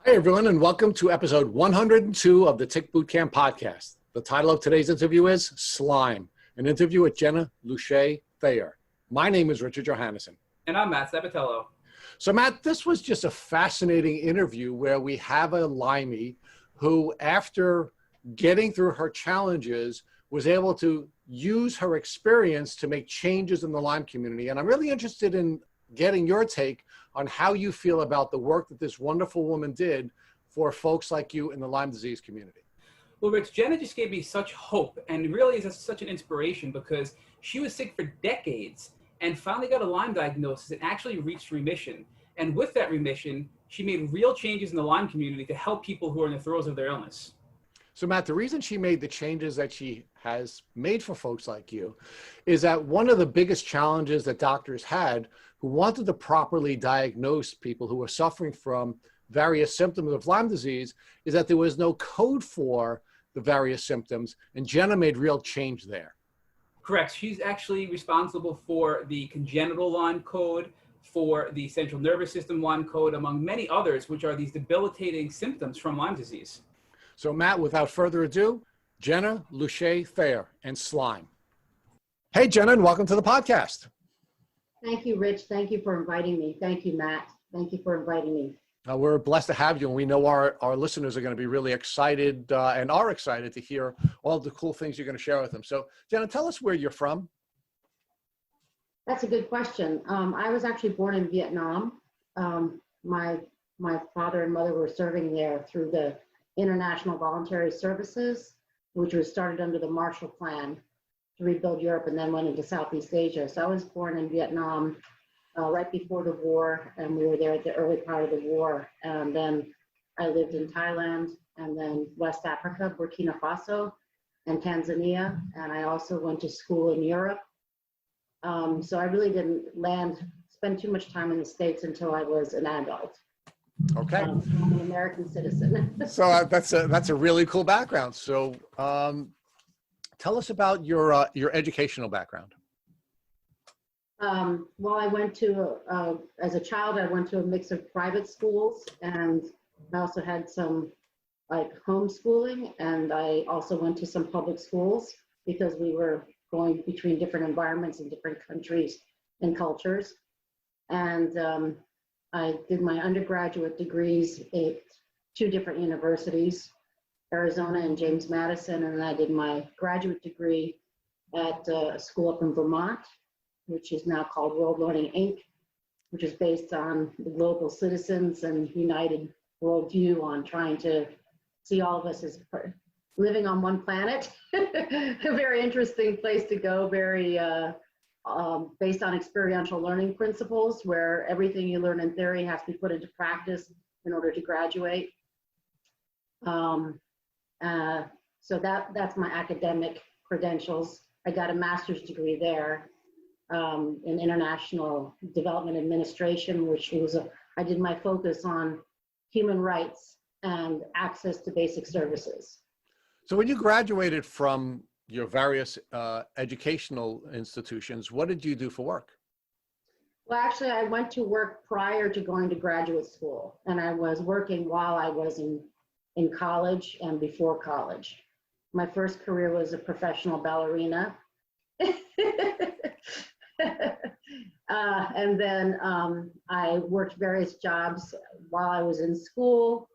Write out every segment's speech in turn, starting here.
Hi, everyone, and welcome to episode 102 of the Tick Bootcamp podcast. The title of today's interview is Slyme, an interview with Jenna Luché-Thayer. My name is Richard Johannesson. And I'm Matt Sabatello. So, Matt, this was just a fascinating interview where we have a Lymie who, after getting through her challenges, was able to use her experience to make changes in the Lyme community. And I'm really interested in getting your take on how you feel about the work that this wonderful woman did for folks like you in the Lyme disease community. Well, Rich, Jenna just gave me such hope and really is such an inspiration because she was sick for decades and finally got a Lyme diagnosis and actually reached remission. And with that remission, she made real changes in the Lyme community to help people who are in the throes of their illness. So, Matt, the reason she made the changes that she has made for folks like you is that one of the biggest challenges that doctors had who wanted to properly diagnose people who were suffering from various symptoms of Lyme disease is that there was no code for the various symptoms, and Jenna made real change there. Correct. She's actually responsible for the congenital Lyme code, for the central nervous system Lyme code, among many others, which are these debilitating symptoms from Lyme disease. So, Matt, without further ado, Jenna Luché-Thayer and Slyme. Hey, Jenna, and welcome to the podcast. Thank you, Rich. Thank you for inviting me. Thank you, Matt. Thank you for inviting me. We're blessed to have you, and we know our listeners are going to be really excited and are excited to hear all the cool things you're going to share with them. So, Jenna, tell us where you're from. That's a good question. I was actually born in Vietnam. My father and mother were serving there through the International Voluntary Services, which was started under the Marshall Plan to rebuild Europe, and then went into Southeast Asia. So I was born in Vietnam right before the war, and we were there at the early part of the war. And then I lived in Thailand, and then West Africa, Burkina Faso, and Tanzania. And I also went to school in Europe. So I really didn't spend too much time in the States until I was an adult. Okay. I'm an American citizen. So that's a really cool background. So tell us about your educational background. Well, I went to, as a child, I went to a mix of private schools, and I also had some like homeschooling, and I also went to some public schools because we were going between different environments in different countries and cultures. And I did my undergraduate degrees at two different universities, Arizona and James Madison, and I did my graduate degree at a school up in Vermont, which is now called World Learning, Inc., which is based on the global citizens and united worldview on trying to see all of us as living on one planet. A very interesting place to go, very based on experiential learning principles, where everything you learn in theory has to be put into practice in order to graduate. So that's my academic credentials. I got a master's degree there in international development administration, which was I did my focus on human rights and access to basic services. So when you graduated from your various educational institutions, what did you do for work? Well, actually, I went to work prior to going to graduate school, and I was working while I was in college and before college. My first career was a professional ballerina. And then I worked various jobs while I was in school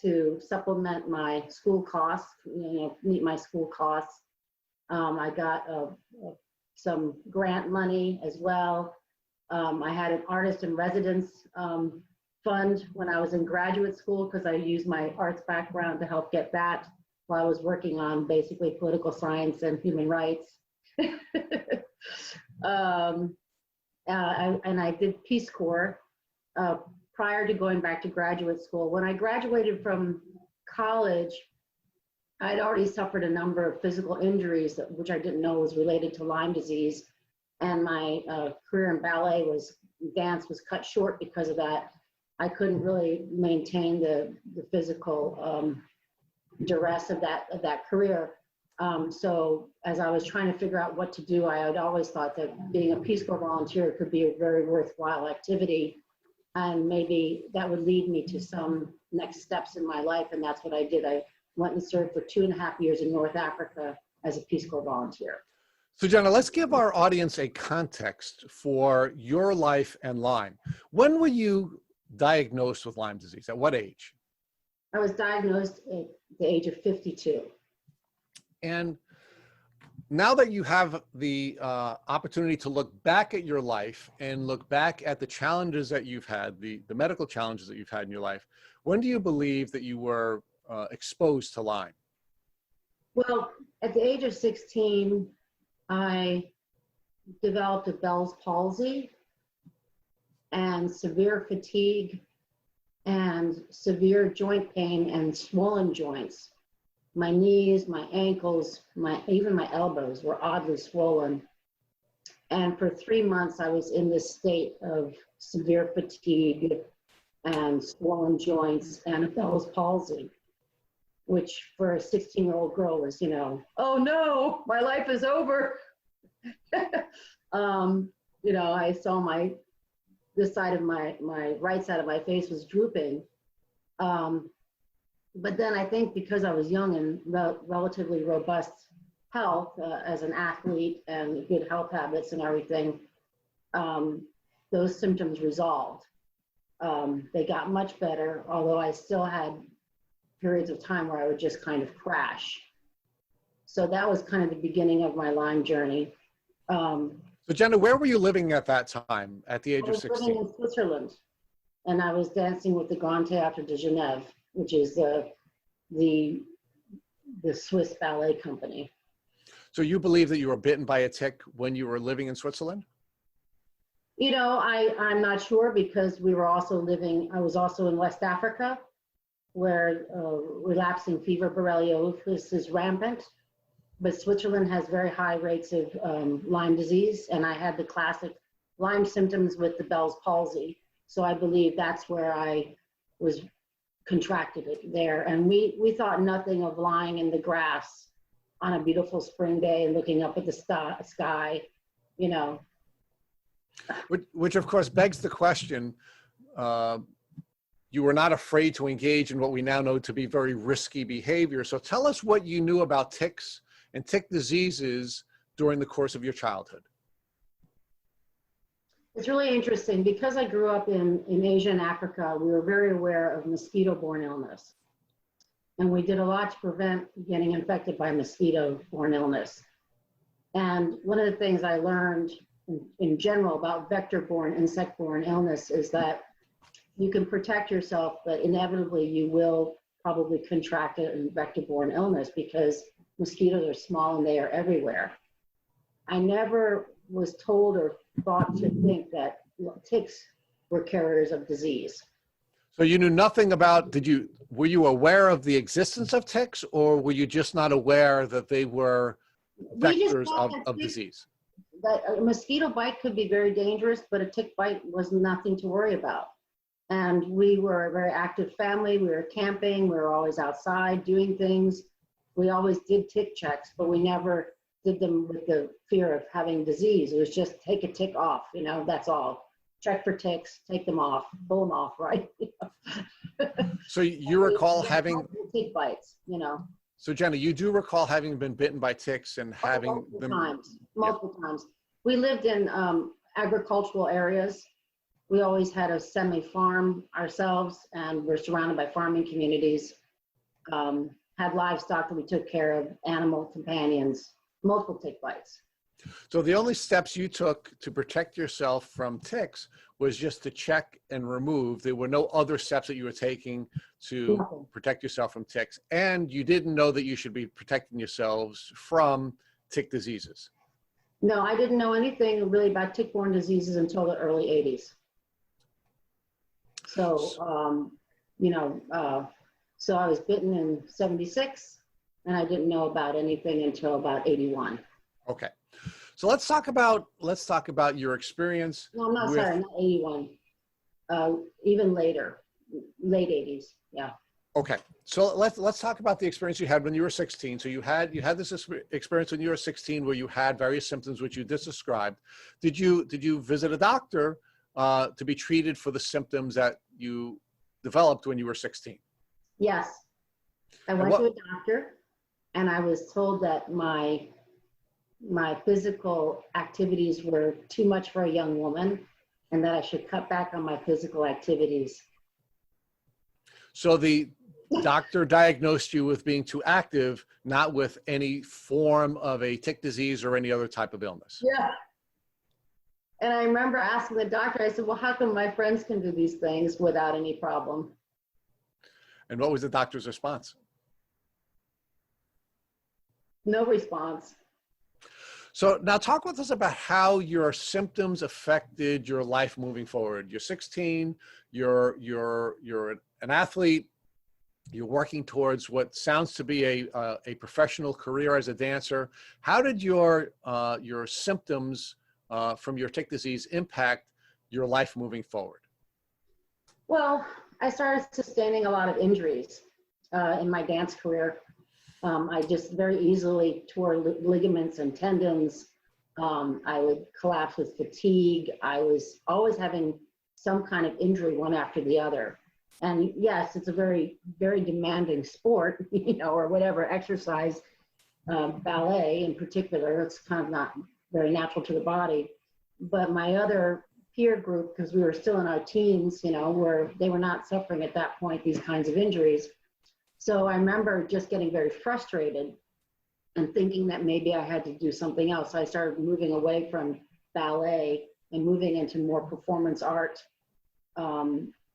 to supplement my school costs, meet my school costs. I got some grant money as well. I had an artist in residence fund when I was in graduate school because I used my arts background to help get that while I was working on basically political science and human rights. And I did Peace Corps prior to going back to graduate school. When I graduated from college, I'd already suffered a number of physical injuries, which I didn't know was related to Lyme disease. And my career in dance was cut short because of that. I couldn't really maintain the physical duress of that career. So as I was trying to figure out what to do, I had always thought that being a Peace Corps volunteer could be a very worthwhile activity. and maybe that would lead me to some next steps in my life. And that's what I did. I went and served for 2.5 years in North Africa as a Peace Corps volunteer. So Jenna, let's give our audience a context for your life and Lyme. When were you diagnosed with Lyme disease? At what age? I was diagnosed at the age of 52. And now that you have the opportunity to look back at your life and look back at the challenges that you've had, the medical challenges that you've had in your life, when do you believe that you were exposed to Lyme? Well, at the age of 16, I developed a Bell's palsy and severe fatigue and severe joint pain and swollen joints. My knees, my ankles, even my elbows were oddly swollen. And for 3 months, I was in this state of severe fatigue and swollen joints and a Bell's palsy, which for a 16-year-old girl was, you know, oh no, my life is over. You know, I saw this side of my right side of my face was drooping. But then I think because I was young and relatively robust health as an athlete and good health habits and everything, those symptoms resolved. They got much better, although I still had periods of time where I would just kind of crash. So that was kind of the beginning of my Lyme journey. So Jenna, where were you living at that time, at the age of 16? I was living in Switzerland, and I was dancing with the Grand Théâtre de Genève, which is the Swiss ballet company. So you believe that you were bitten by a tick when you were living in Switzerland? You know, I'm not sure, because I was also in West Africa, where relapsing fever borreliosis is rampant. But Switzerland has very high rates of Lyme disease, and I had the classic Lyme symptoms with the Bell's palsy. So I believe that's where I was contracted it there. And we thought nothing of lying in the grass on a beautiful spring day and looking up at the sky, you know. Which of course begs the question, you were not afraid to engage in what we now know to be very risky behavior. So tell us what you knew about ticks and tick diseases during the course of your childhood. It's really interesting. Because I grew up in Asia and Africa, we were very aware of mosquito-borne illness. And we did a lot to prevent getting infected by mosquito-borne illness. And one of the things I learned in general about vector-borne, insect-borne illness is that you can protect yourself, but inevitably you will probably contract a vector-borne illness because mosquitoes are small and they are everywhere. I never was told or thought to think that ticks were carriers of disease. So you knew nothing about, were you aware of the existence of ticks, or were you just not aware that they were vectors of disease? That a mosquito bite could be very dangerous, but a tick bite was nothing to worry about. And we were a very active family. We were camping. We were always outside doing things. We always did tick checks, but we never did them with the fear of having disease. It was just take a tick off, you know, that's all. Check for ticks, take them off, pull them off, right? So you recall having tick bites, you know. So Jenna, you do recall having been bitten by ticks and having multiple times. We lived in agricultural areas. We always had a semi-farm ourselves, and we're surrounded by farming communities. Had livestock that we took care of, animal companions, multiple tick bites. So the only steps you took to protect yourself from ticks was just to check and remove. There were no other steps that you were taking to protect yourself from ticks. And you didn't know that you should be protecting yourselves from tick diseases. No, I didn't know anything really about tick-borne diseases until the early 80s. So, you know, so I was bitten in 76, and I didn't know about anything until about 81. Okay. So let's talk about your experience. No, I'm not sorry, not 81. Even later, late 80s. Yeah. Okay. So let's talk about the experience you had when you were 16. So you had this experience when you were 16 where you had various symptoms which you just described. Did you visit a doctor to be treated for the symptoms that you developed when you were 16. Yes. I went to a doctor and I was told that my physical activities were too much for a young woman and that I should cut back on my physical activities. So the doctor diagnosed you with being too active, not with any form of a tick disease or any other type of illness. Yeah. And I remember asking the doctor, I said, well, how come my friends can do these things without any problem? And what was the doctor's response? No response. So now talk with us about how your symptoms affected your life moving forward. You're 16, you're an athlete, you're working towards what sounds to be a professional career as a dancer. How did your symptoms from your tick disease impact your life moving forward? Well, I started sustaining a lot of injuries in my dance career. I just very easily tore ligaments and tendons. I would collapse with fatigue. I was always having some kind of injury one after the other. And yes, it's a very, very demanding sport, or whatever, exercise, ballet in particular. It's kind of not very natural to the body. But my other peer group, because we were still in our teens, they were not suffering at that point these kinds of injuries. So I remember just getting very frustrated and thinking that maybe I had to do something else. I started moving away from ballet and moving into more performance art,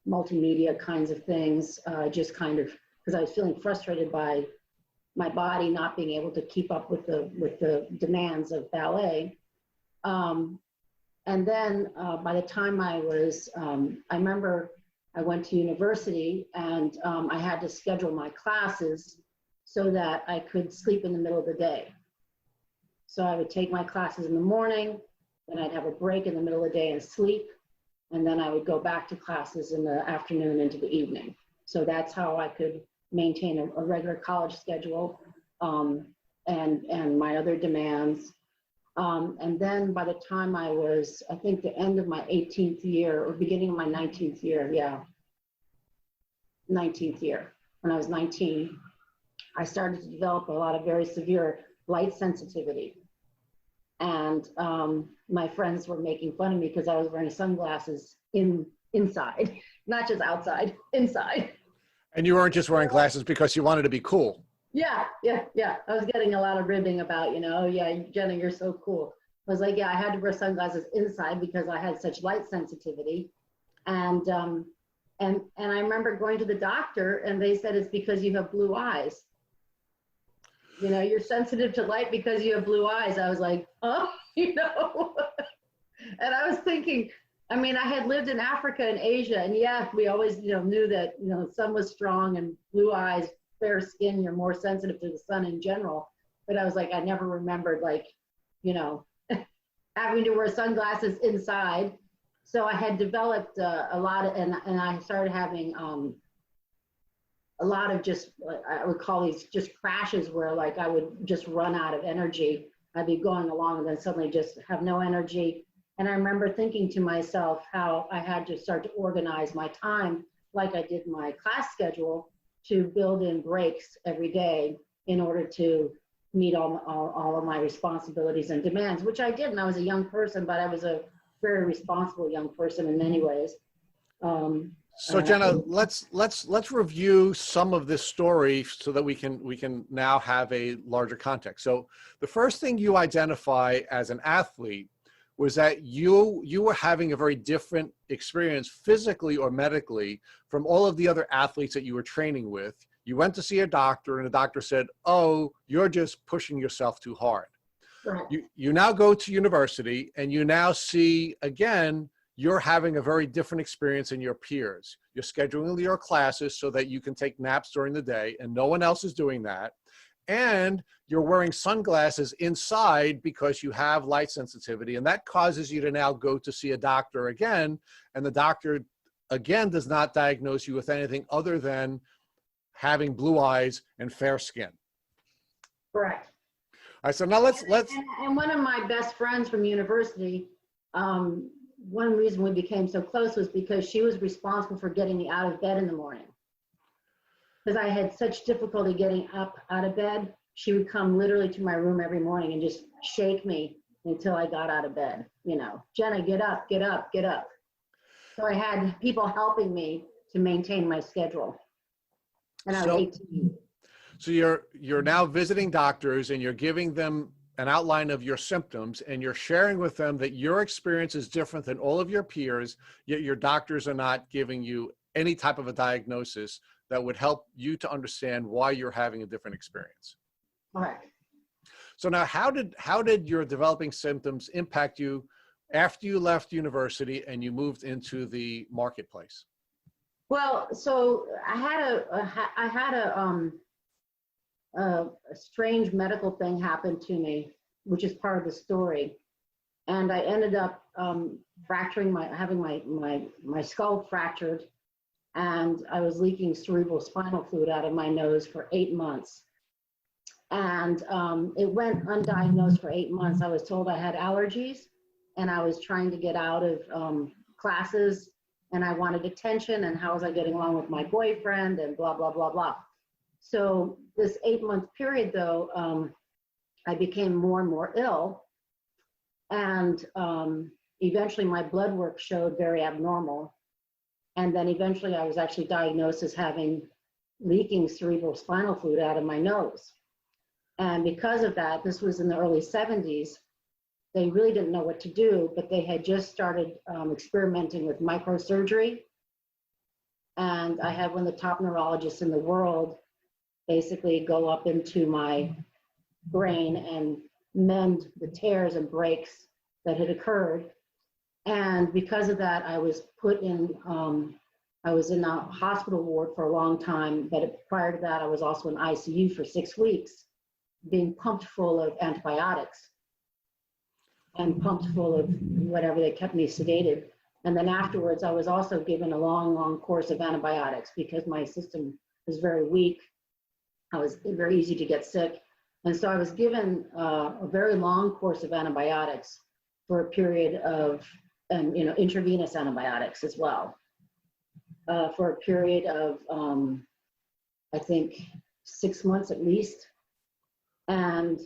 multimedia kinds of things, just kind of because I was feeling frustrated by my body not being able to keep up with the demands of ballet. And then by the time I remember I went to university and I had to schedule my classes so that I could sleep in the middle of the day. So I would take my classes in the morning, then I'd have a break in the middle of the day and sleep, and then I would go back to classes in the afternoon into the evening. So that's how I could maintain a regular college schedule and my other demands. And then by the time I was, I think the end of my 18th year or beginning of my 19th year, 19th year, when I was 19, I started to develop a lot of very severe light sensitivity. And my friends were making fun of me because I was wearing sunglasses inside, not just outside, inside. And you weren't just wearing glasses because you wanted to be cool. Yeah. I was getting a lot of ribbing about, oh yeah, Jenna, you're so cool. I was like, yeah, I had to wear sunglasses inside because I had such light sensitivity. And I remember going to the doctor and they said, it's because you have blue eyes. You're sensitive to light because you have blue eyes. I was like, oh, And I was thinking, I had lived in Africa and Asia, and yeah, we always, knew that, the sun was strong and blue eyes, fair skin, you're more sensitive to the sun in general. But I was like, I never remembered having to wear sunglasses inside. So I had developed a lot of, and I started having a lot of just, I would call these just crashes where I would just run out of energy. I'd be going along and then suddenly just have no energy. And I remember thinking to myself how I had to start to organize my time like I did my class schedule to build in breaks every day in order to meet all of my responsibilities and demands, which I did. And I was a young person, but I was a very responsible young person in many ways. So Jenna, let's review some of this story so that we can now have a larger context. So the first thing you identify as an athlete was that you were having a very different experience physically or medically from all of the other athletes that you were training with. You went to see a doctor and the doctor said, oh, you're just pushing yourself too hard. Right. You now go to university and you now see, again, you're having a very different experience than your peers. You're scheduling your classes so that you can take naps during the day and no one else is doing that. And you're wearing sunglasses inside because you have light sensitivity, and that causes you to now go to see a doctor again, and the doctor again does not diagnose you with anything other than having blue eyes and fair skin. Correct. All right, so now let's and one of my best friends from university, one reason we became so close was because she was responsible for getting me out of bed in the morning. Because I had such difficulty getting up out of bed, she would come literally to my room every morning and just shake me until I got out of bed. You know, Jenna, get up, get up, get up. So I had people helping me to maintain my schedule. And I was 18. So you're now visiting doctors and you're giving them an outline of your symptoms, and you're sharing with them that your experience is different than all of your peers, yet your doctors are not giving you any type of a diagnosis that would help you to understand why you're having a different experience. Correct. So now how did your developing symptoms impact you after you left university and you moved into the marketplace? Well, so I had a strange medical thing happen to me, which is part of the story. And I ended up having my skull fractured, and I was leaking cerebral spinal fluid out of my nose for 8 months. And it went undiagnosed for 8 months. I was told I had allergies, and I was trying to get out of classes, and I wanted attention, and how was I getting along with my boyfriend, and blah, blah, blah, blah. So this 8-month period, though, I became more and more ill, and eventually my blood work showed very abnormal. And then eventually I was actually diagnosed as having leaking cerebral spinal fluid out of my nose. And because of that, this was in the early 70s, they really didn't know what to do, but they had just started experimenting with microsurgery. And I had one of the top neurologists in the world basically go up into my brain and mend the tears and breaks that had occurred. And because of that, I was put in, I was in a hospital ward for a long time, but prior to that, I was also in ICU for 6 weeks, being pumped full of antibiotics and pumped full of whatever, they kept me sedated. And then afterwards, I was also given a long, long course of antibiotics because my system was very weak. I was very easy to get sick. And so I was given a very long course of antibiotics for a period of, intravenous antibiotics as well, for a period of, I think, 6 months at least. And,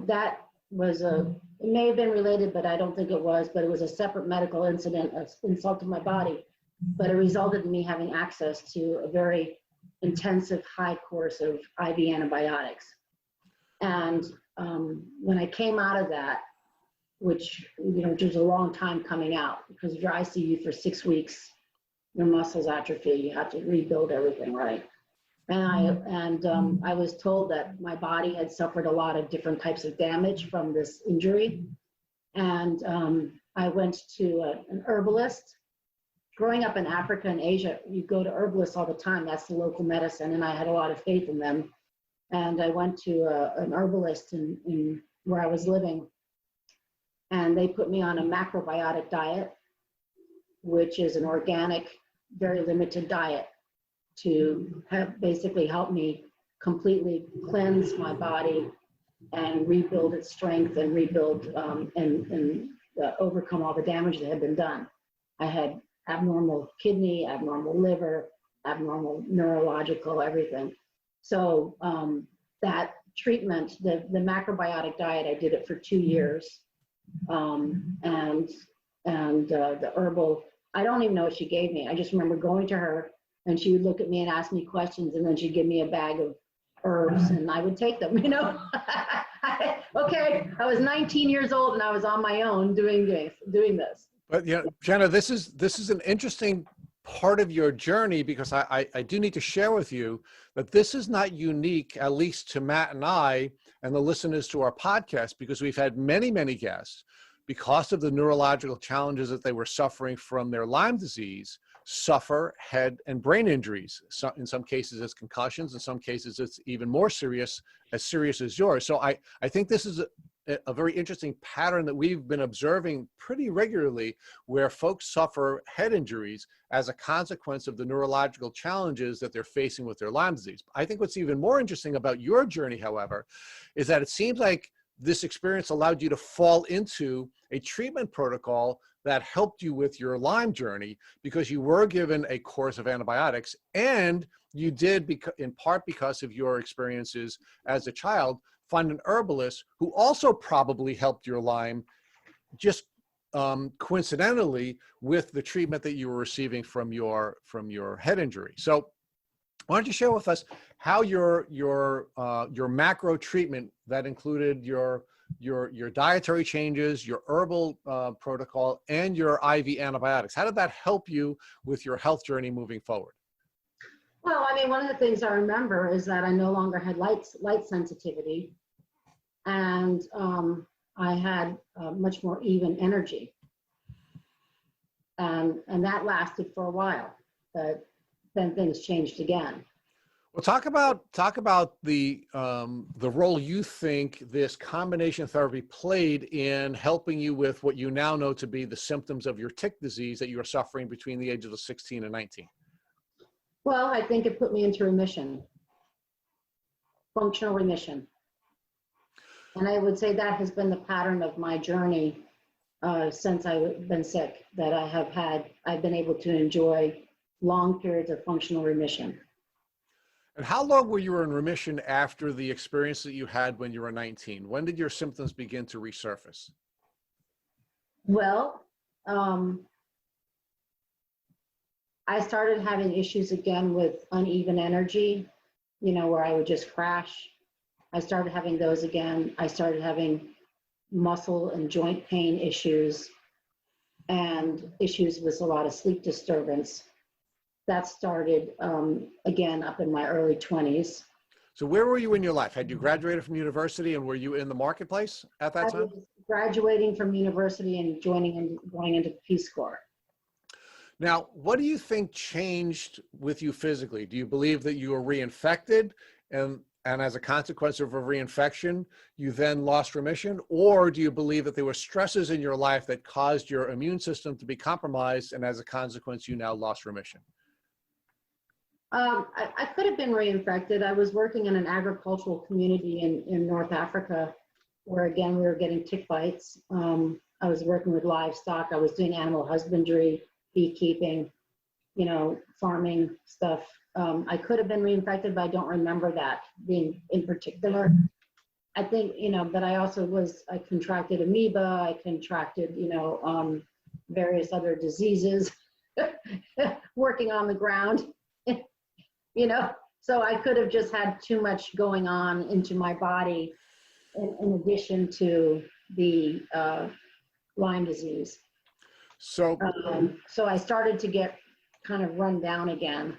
that was it may have been related, but I don't think it was, but it was a separate medical incident, an insult to my body, but it resulted in me having access to a very intensive high course of IV antibiotics. And when I came out of that, which was a long time coming out, because if you're ICU for 6 weeks, your muscles atrophy, you have to rebuild everything, right? And I was told that my body had suffered a lot of different types of damage from this injury. And I went to an herbalist. Growing up in Africa and Asia, you go to herbalists all the time. That's the local medicine, and I had a lot of faith in them. And I went to an herbalist in where I was living, and they put me on a macrobiotic diet, which is an organic, very limited diet to basically help me completely cleanse my body and rebuild its strength and rebuild and overcome all the damage that had been done. I had abnormal kidney, abnormal liver, abnormal neurological, everything. So that treatment, the macrobiotic diet, I did it for 2 years. And the herbal, I don't even know what she gave me. I just remember going to her, and she would look at me and ask me questions, and then she'd give me a bag of herbs, and I would take them, Okay, I was 19 years old, and I was on my own doing this. But Jenna, this is an interesting part of your journey, because I do need to share with you that this is not unique, at least to Matt and I and the listeners to our podcast, because we've had many, many guests, because of the neurological challenges that they were suffering from their Lyme disease, suffer head and brain injuries. So in some cases it's concussions, in some cases it's even more serious as yours. So I think this is a very interesting pattern that we've been observing pretty regularly, where folks suffer head injuries as a consequence of the neurological challenges that they're facing with their Lyme disease. I think what's even more interesting about your journey, however, is that it seems like this experience allowed you to fall into a treatment protocol that helped you with your Lyme journey, because you were given a course of antibiotics, and you did, in part because of your experiences as a child, find an herbalist who also probably helped your Lyme, just coincidentally, with the treatment that you were receiving from your head injury. So why don't you share with us how your macro treatment that included your dietary changes, your herbal protocol, and your IV antibiotics, how did that help you with your health journey moving forward? Well, I mean, one of the things I remember is that I no longer had light sensitivity, and I had much more even energy, and that lasted for a while, but then things changed again. Well, talk about the role you think this combination therapy played in helping you with what you now know to be the symptoms of your tick disease that you were suffering between the ages of 16 and 19. Well, I think it put me into remission, functional remission. And I would say that has been the pattern of my journey since I've been sick, that I've been able to enjoy long periods of functional remission. And how long were you in remission after the experience that you had when you were 19? When did your symptoms begin to resurface? Well, I started having issues again with uneven energy, where I would just crash. I started having those again. I started having muscle and joint pain issues, and issues with a lot of sleep disturbance. That started again up in my early 20s. So where were you in your life? Had you graduated from university, and were you in the marketplace at that time? I was graduating from university and going into the Peace Corps. Now, what do you think changed with you physically? Do you believe that you were reinfected, and as a consequence of a reinfection, you then lost remission? Or do you believe that there were stresses in your life that caused your immune system to be compromised, and as a consequence, you now lost remission? I could have been reinfected. I was working in an agricultural community in North Africa, where again, we were getting tick bites. I was working with livestock. I was doing animal husbandry, beekeeping, farming stuff. I could have been reinfected, but I don't remember that being in particular. I think, but I also I contracted amoeba. I contracted, various other diseases working on the ground. So I could have just had too much going on into my body in addition to the Lyme disease. So I started to get kind of run down again.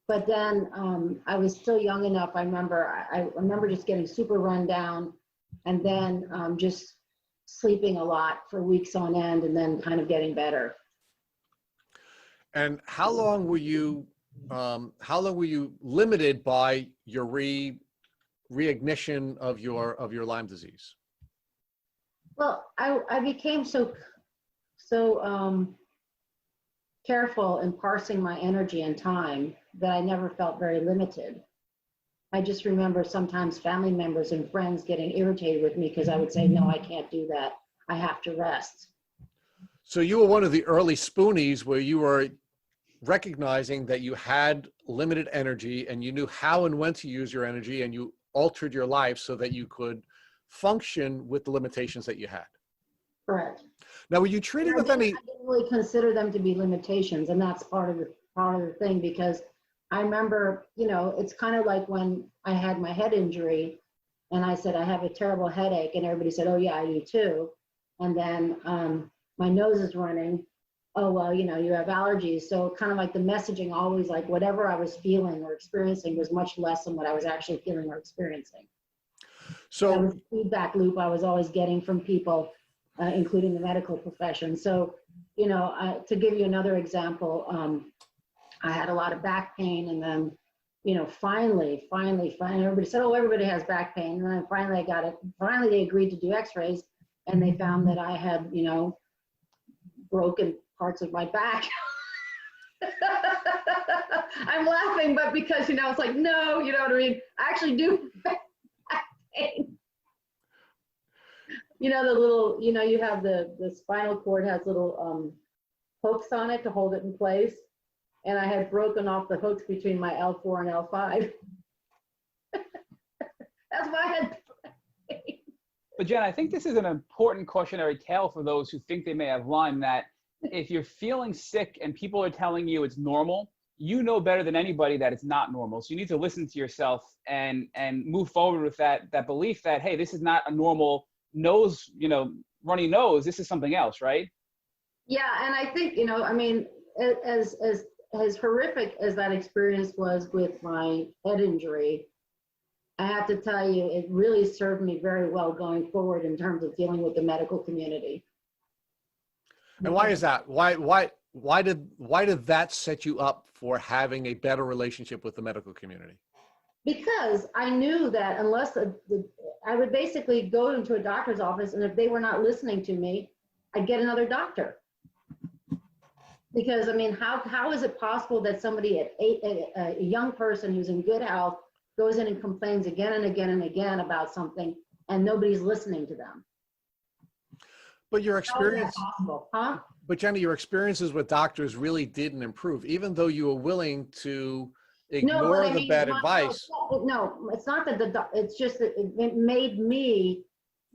But then I was still young enough. I remember just getting super run down, and then just sleeping a lot for weeks on end, and then kind of getting better. And how long were you limited by your reignition of your Lyme disease? Well, I became so careful in parsing my energy and time that I never felt very limited. I just remember sometimes family members and friends getting irritated with me because I would say, no, I can't do that. I have to rest. So you were one of the early spoonies where you were recognizing that you had limited energy, and you knew how and when to use your energy, and you altered your life so that you could function with the limitations that you had. Correct. Now, were you treated with any? I didn't really consider them to be limitations, and that's part of the thing, because I remember, it's kind of like when I had my head injury, and I said I have a terrible headache, and everybody said, "Oh yeah, I do too." And then my nose is running. Oh well, you have allergies. So kind of like the messaging always, like whatever I was feeling or experiencing was much less than what I was actually feeling or experiencing. So that was the feedback loop I was always getting from people. Including the medical profession. So, to give you another example, I had a lot of back pain, and then, finally, everybody said, oh, everybody has back pain. And then finally I got it. Finally, they agreed to do x-rays, and they found that I had, broken parts of my back. I'm laughing, but because, it's like, no, you know what I mean? I actually do back pain. You know, the little, you know, you have the spinal cord has little hooks on it to hold it in place. And I had broken off the hooks between my L4 and L5. That's why I had. But Jen, I think this is an important cautionary tale for those who think they may have Lyme, that if you're feeling sick and people are telling you it's normal, you know better than anybody that it's not normal. So you need to listen to yourself and move forward with that belief that, hey, this is not a normal nose, you know, runny nose. This is something else, right? Yeah, and I think, you know, I mean, as horrific as that experience was with my head injury, I have to tell you, it really served me very well going forward in terms of dealing with the medical community. And why is that? Why did that set you up for having a better relationship with the medical community? Because I knew that unless I would basically go into a doctor's office, and if they were not listening to me, I'd get another doctor. Because I mean, how is it possible that somebody a young person who's in good health goes in and complains again and again and again about something, and nobody's listening to them? But your experience, possible, huh? But Jenna, your experiences with doctors really didn't improve, even though you were willing to ignore the bad advice. No, it's not that it's just that it made me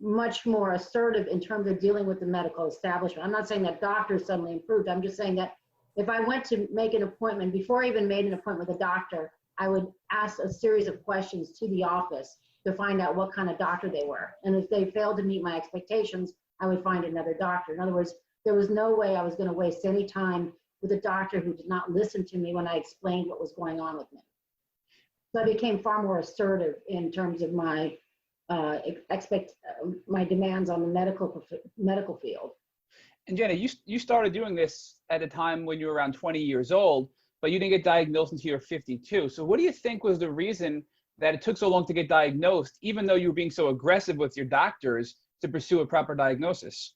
much more assertive in terms of dealing with the medical establishment. I'm not saying that doctors suddenly improved. I'm just saying that if I went to make an appointment, before I even made an appointment with a doctor, I would ask a series of questions to the office to find out what kind of doctor they were. And if they failed to meet my expectations, I would find another doctor. In other words, there was no way I was going to waste any time with a doctor who did not listen to me when I explained what was going on with me. So I became far more assertive in terms of my my demands on the medical field. And Jenna, you started doing this at a time when you were around 20 years old, but you didn't get diagnosed until you were 52. So what do you think was the reason that it took so long to get diagnosed, even though you were being so aggressive with your doctors to pursue a proper diagnosis?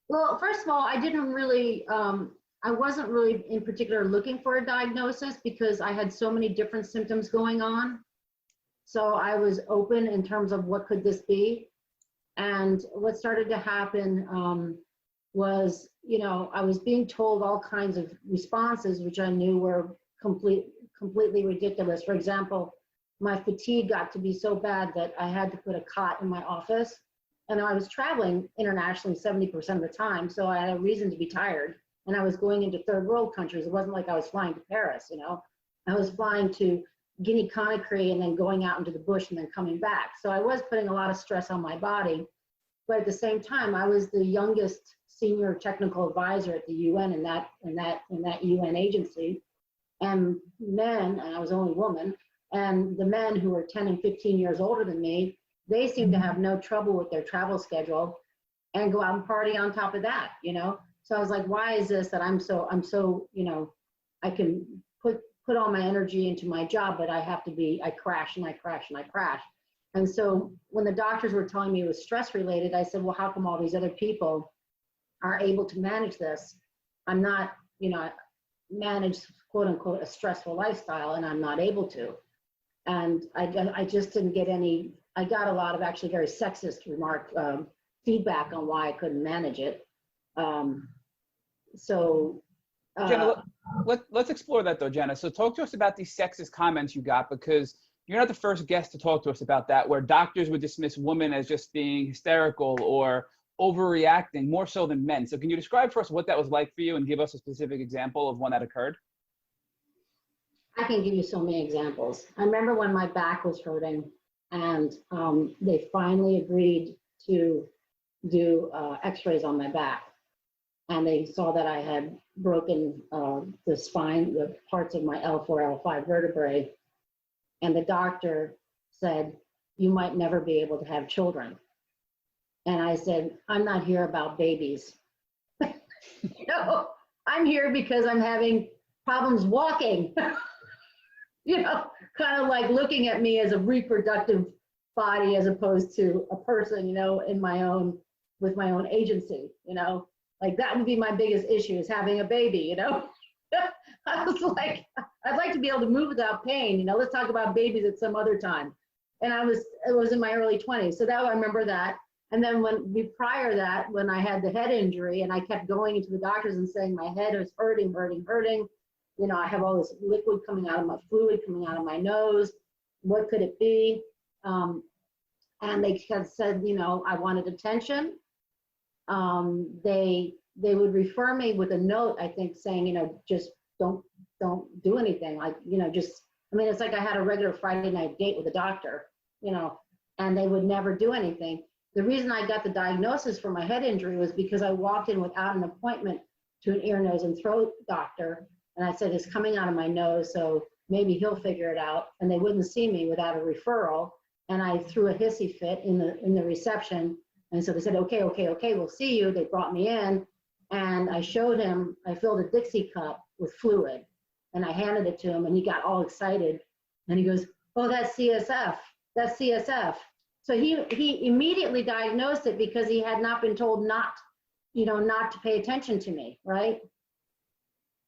Well, first of all, I didn't really, I wasn't really in particular looking for a diagnosis because I had so many different symptoms going on. So I was open in terms of what could this be. And what started to happen was, you know, I was being told all kinds of responses, which I knew were completely ridiculous. For example, my fatigue got to be so bad that I had to put a cot in my office. And I was traveling internationally 70% of the time, so I had a reason to be tired. And I was going into third world countries. It wasn't like I was flying to Paris, you know. I was flying to Guinea-Conakry and then going out into the bush and then coming back. So I was putting a lot of stress on my body. But at the same time, I was the youngest senior technical advisor at the UN in that UN agency. And men, and I was the only woman, and the men who were 10 and 15 years older than me, they seemed to have no trouble with their travel schedule and go out and party on top of that, you know? So I was like, why is this that I'm so, you know, I can put all my energy into my job, but I crash and I crash and I crash. And so when the doctors were telling me it was stress related, I said, well, how come all these other people are able to manage this? I'm not, you know, manage quote unquote a stressful lifestyle, and I'm not able to. And I just didn't get any, I got a lot of actually very sexist feedback on why I couldn't manage it. Jenna, let's explore that though, Jenna. So talk to us about these sexist comments you got, because you're not the first guest to talk to us about that, where doctors would dismiss women as just being hysterical or overreacting more so than men. So can you describe for us what that was like for you and give us a specific example of one that occurred? I can give you so many examples. I remember when my back was hurting and they finally agreed to do x-rays on my back. And they saw that I had broken the spine, the parts of my L4, L5 vertebrae. And the doctor said, you might never be able to have children. And I said, I'm not here about babies. No, I'm here because I'm having problems walking. You know, kind of like looking at me as a reproductive body as opposed to a person, you know, with my own agency, you know. Like that would be my biggest issue, is having a baby, you know. I was like, I'd like to be able to move without pain, you know. Let's talk about babies at some other time. And it was in my early 20s. So that I remember that. And then prior to that, when I had the head injury and I kept going into the doctors and saying my head is hurting, hurting, hurting. You know, I have all this liquid coming out of my fluid coming out of my nose. What could it be? And they had said, you know, I wanted attention. They would refer me with a note, I think, saying, you know, just don't do anything. Like, you know, just, I mean, it's like I had a regular Friday night date with a doctor, you know, and they would never do anything. The reason I got the diagnosis for my head injury was because I walked in without an appointment to an ear, nose, and throat doctor. And I said, it's coming out of my nose, so maybe he'll figure it out. And they wouldn't see me without a referral. And I threw a hissy fit in the reception. And so they said, okay, we'll see you. They brought me in and I showed him, I filled a Dixie cup with fluid and I handed it to him and he got all excited. And he goes, oh, that's CSF. That's CSF. So he immediately diagnosed it because he had not been told not to pay attention to me, right?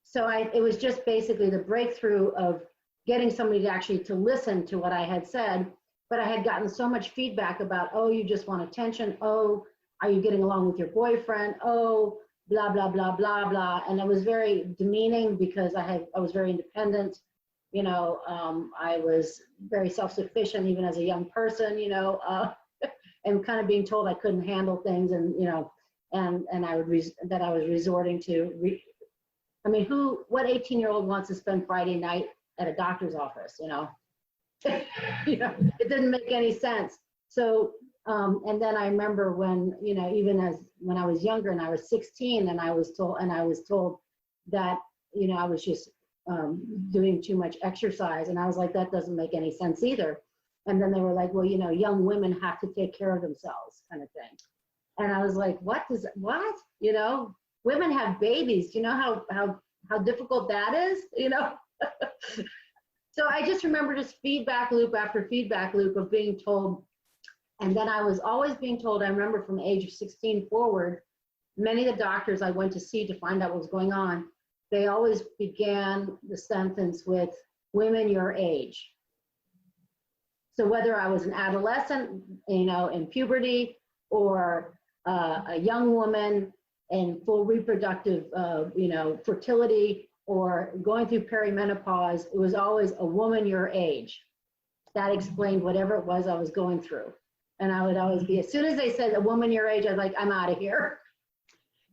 So it was just basically the breakthrough of getting somebody to listen to what I had said. But I had gotten so much feedback about, oh, you just want attention. Oh, are you getting along with your boyfriend? Oh, blah, blah, blah, blah, blah. And it was very demeaning because I was very independent. You know, I was very self-sufficient even as a young person, you know, and kind of being told I couldn't handle things and, you know, and I was resorting to, what 18-year-old wants to spend Friday night at a doctor's office, you know? You know, it didn't make any sense. So, and then I remember when, you know, even when I was younger and I was 16 and I was told that, you know, I was just doing too much exercise. And I was like, that doesn't make any sense either. And then they were like, well, you know, young women have to take care of themselves kind of thing. And I was like, what? You know, women have babies. Do you know how difficult that is? You know? So I just remember just feedback loop after feedback loop of being told. And then I was always being told, I remember from the age of 16 forward, many of the doctors I went to see to find out what was going on, they always began the sentence with women your age. So whether I was an adolescent, you know, in puberty, or a young woman in full reproductive, you know, fertility, or going through perimenopause, it was always a woman your age. That explained whatever it was I was going through. And I would always be, as soon as they said a woman your age, I was like, I'm out of here.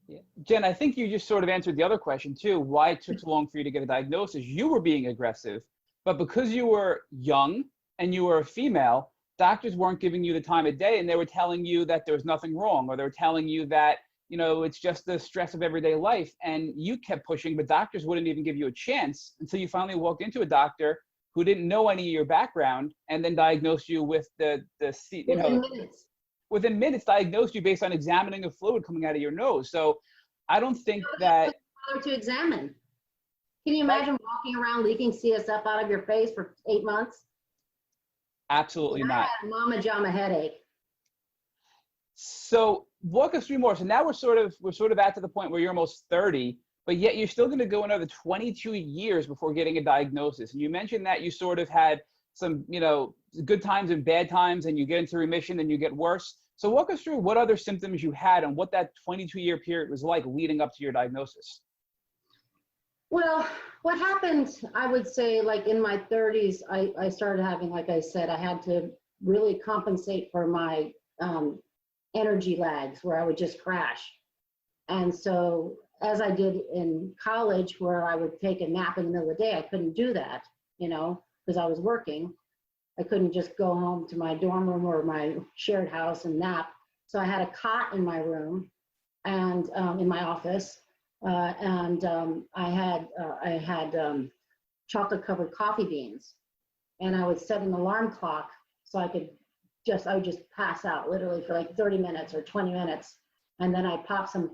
Yeah. Jen, I think you just sort of answered the other question too. Why it took so long for you to get a diagnosis? You were being aggressive, but because you were young and you were a female, doctors weren't giving you the time of day and they were telling you that there was nothing wrong, or they were telling you that, you know, it's just the stress of everyday life. And you kept pushing, but doctors wouldn't even give you a chance until you finally walked into a doctor who didn't know any of your background and then diagnosed you with within minutes diagnosed you based on examining the fluid coming out of your nose. So I don't think that to examine. Can you imagine walking around leaking CSF out of your face for 8 months? Absolutely not. I had a mama jama headache. So walk us through more. So now we're sort of at to the point where you're almost 30, but yet you're still going to go another 22 years before getting a diagnosis. And you mentioned that you sort of had some, you know, good times and bad times, and you get into remission and you get worse. So walk us through what other symptoms you had and what that 22-year period was like leading up to your diagnosis. Well, what happened, I would say, like in my 30s, I started having, like I said, I had to really compensate for my energy lags where I would just crash. And so as I did in college, where I would take a nap in the middle of the day, I couldn't do that, you know, because I was working. I couldn't just go home to my dorm room or my shared house and nap. So I had a cot in my room and in my office. I had chocolate covered coffee beans, and I would set an alarm clock so I would just pass out literally for like 30 minutes or 20 minutes. And then I'd pop some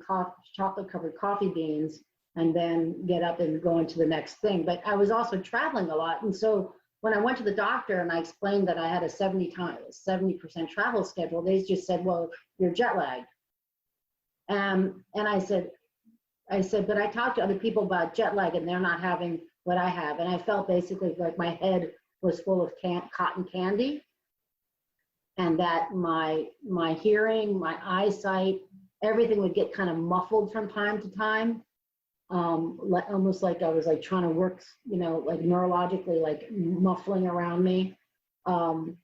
chocolate covered coffee beans and then get up and go into the next thing. But I was also traveling a lot. And so when I went to the doctor and I explained that I had a 70% travel schedule, they just said, well, you're jet lagged. And I said, but I talked to other people about jet lag and they're not having what I have. And I felt basically like my head was full of cotton candy. and that my hearing, my eyesight, everything would get kind of muffled from time to time. Almost like I was like trying to work, you know, like neurologically, like muffling around me. And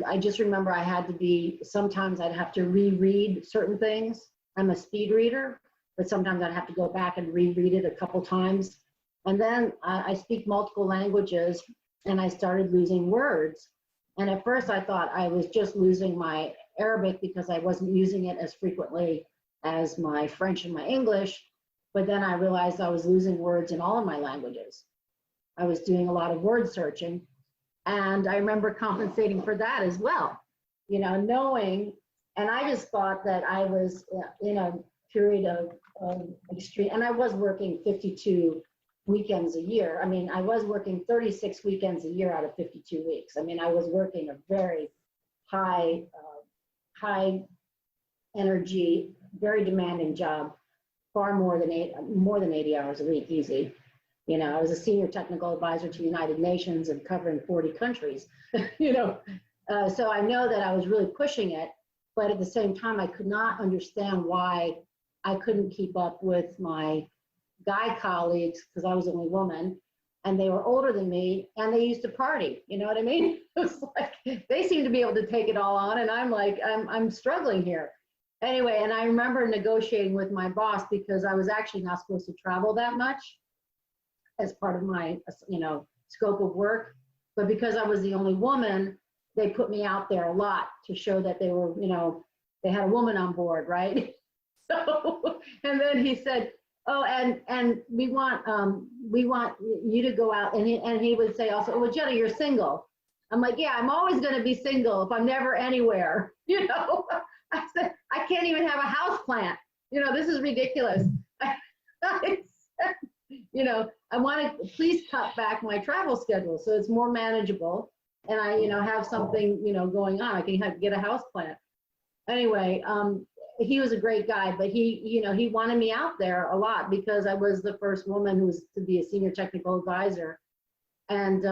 I just remember I had to be, sometimes I'd have to reread certain things. I'm a speed reader, but sometimes I'd have to go back and reread it a couple times. And then I speak multiple languages, and I started losing words. And at first I thought I was just losing my Arabic because I wasn't using it as frequently as my French and my English. But then I realized I was losing words in all of my languages. I was doing a lot of word searching. And I remember compensating for that as well, you know, knowing, and I just thought that I was in a period of extreme, and I was working 52 weekends a year. I mean, I was working 36 weekends a year out of 52 weeks. I mean, I was working a very high energy, very demanding job, far more than 80 hours a week, easy. You know, I was a senior technical advisor to the United Nations and covering 40 countries, you know. So I know that I was really pushing it, but at the same time, I could not understand why I couldn't keep up with my guy colleagues, because I was the only woman, and they were older than me, and they used to party, you know what I mean? It's like, they seem to be able to take it all on, and I'm like, I'm struggling here. Anyway, and I remember negotiating with my boss because I was actually not supposed to travel that much as part of my, you know, scope of work. But because I was the only woman, they put me out there a lot to show that they were, you know, they had a woman on board, right? So, and then he said, oh, and we want you to go out, and he would say also, well, Jenna, you're single. I'm like, yeah, I'm always going to be single if I'm never anywhere, you know. I said, I can't even have a house plant. You know, this is ridiculous. I said, you know, I want to please cut back my travel schedule so it's more manageable, and I, you know, have something, you know, going on. I can get a house plant. Anyway, he was a great guy, but he, you know, he wanted me out there a lot because I was the first woman who was to be a senior technical advisor. And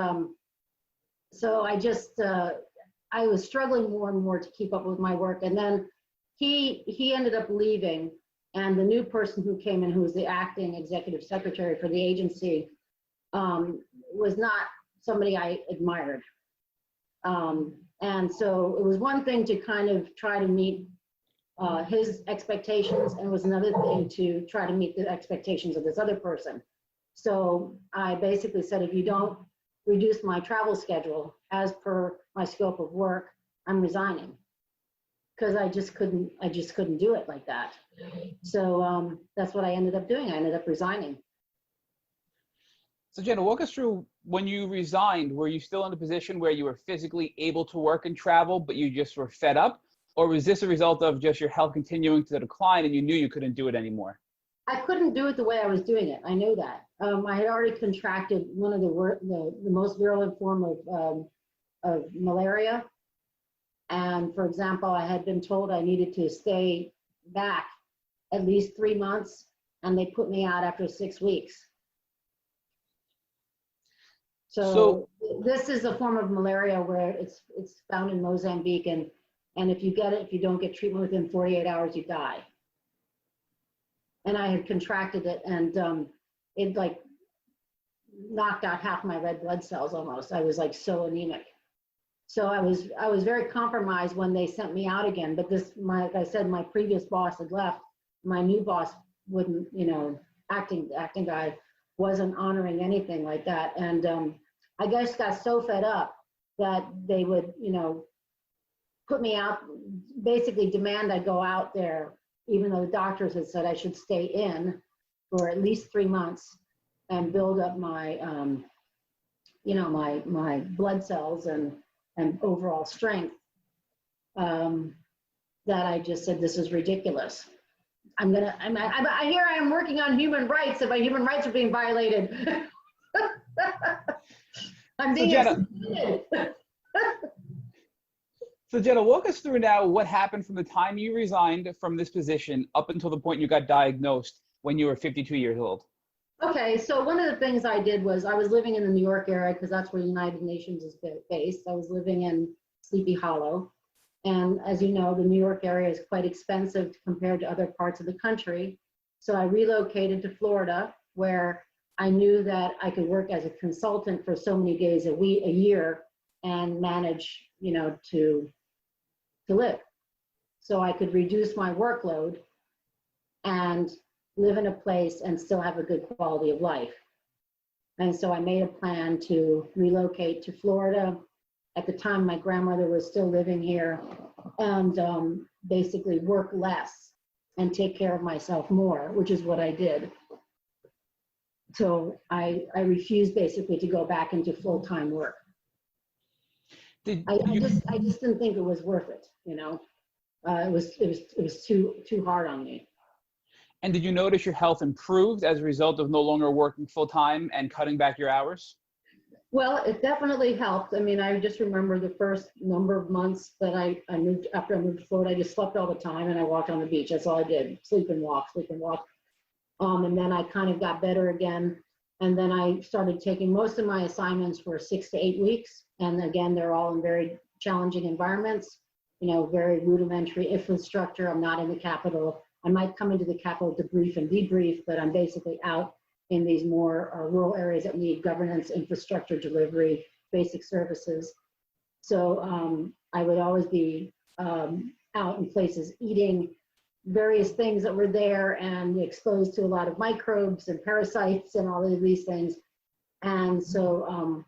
so I just, I was struggling more and more to keep up with my work. And then he ended up leaving, and the new person who came in, who was the acting executive secretary for the agency, was not somebody I admired. And so it was one thing to kind of try to meet his expectations, and it was another thing to try to meet the expectations of this other person. So I basically said, if you don't reduce my travel schedule as per my scope of work, I'm resigning, because I just couldn't do it like that. So that's what I ended up doing. I ended up resigning. So Jenna, walk us through, when you resigned, were you still in a position where you were physically able to work and travel, but you just were fed up? Or was this a result of just your health continuing to decline and you knew you couldn't do it anymore? I couldn't do it the way I was doing it. I knew that. I had already contracted one of the most virulent form of malaria. And for example, I had been told I needed to stay back at least 3 months, and they put me out after 6 weeks. So this is a form of malaria where it's found in Mozambique, and if you get it, if you don't get treatment within 48 hours, you die. And I had contracted it, and it like knocked out half my red blood cells almost. I was like so anemic. So I was very compromised when they sent me out again. But this, like I said, my previous boss had left. My new boss wouldn't, you know, acting guy wasn't honoring anything like that. And I just got so fed up that they would, you know, put me out, basically demand I go out there, even though the doctors had said I should stay in for at least 3 months and build up my, you know, my blood cells and overall strength. That I just said, this is ridiculous. Here I am working on human rights, and my human rights are being violated. I'm being excluded. So Jenna, walk us through now what happened from the time you resigned from this position up until the point you got diagnosed when you were 52 years old. Okay, so one of the things I did was I was living in the New York area because that's where the United Nations is based. I was living in Sleepy Hollow. And as you know, the New York area is quite expensive compared to other parts of the country. So I relocated to Florida, where I knew that I could work as a consultant for so many days a year, and manage, to live. So I could reduce my workload and live in a place and still have a good quality of life. And so I made a plan to relocate to Florida. At the time, my grandmother was still living here, and basically work less and take care of myself more, which is what I did. So I refused basically to go back into full-time work. I just didn't think it was worth it, It was too hard on me. And did you notice your health improved as a result of no longer working full-time and cutting back your hours? Well, it definitely helped. I mean, I just remember the first number of months that I moved, after I moved to Florida, I just slept all the time and I walked on the beach. That's all I did, sleep and walk, sleep and walk. And then I kind of got better again. And then I started taking, most of my assignments were 6 to 8 weeks. And again, they're all in very challenging environments, very rudimentary infrastructure. I'm not in the capital. I might come into the capital to brief and debrief, but I'm basically out in these more rural areas that need governance, infrastructure, delivery, basic services. So I would always be out in places eating various things that were there and exposed to a lot of microbes and parasites and all of these things. And so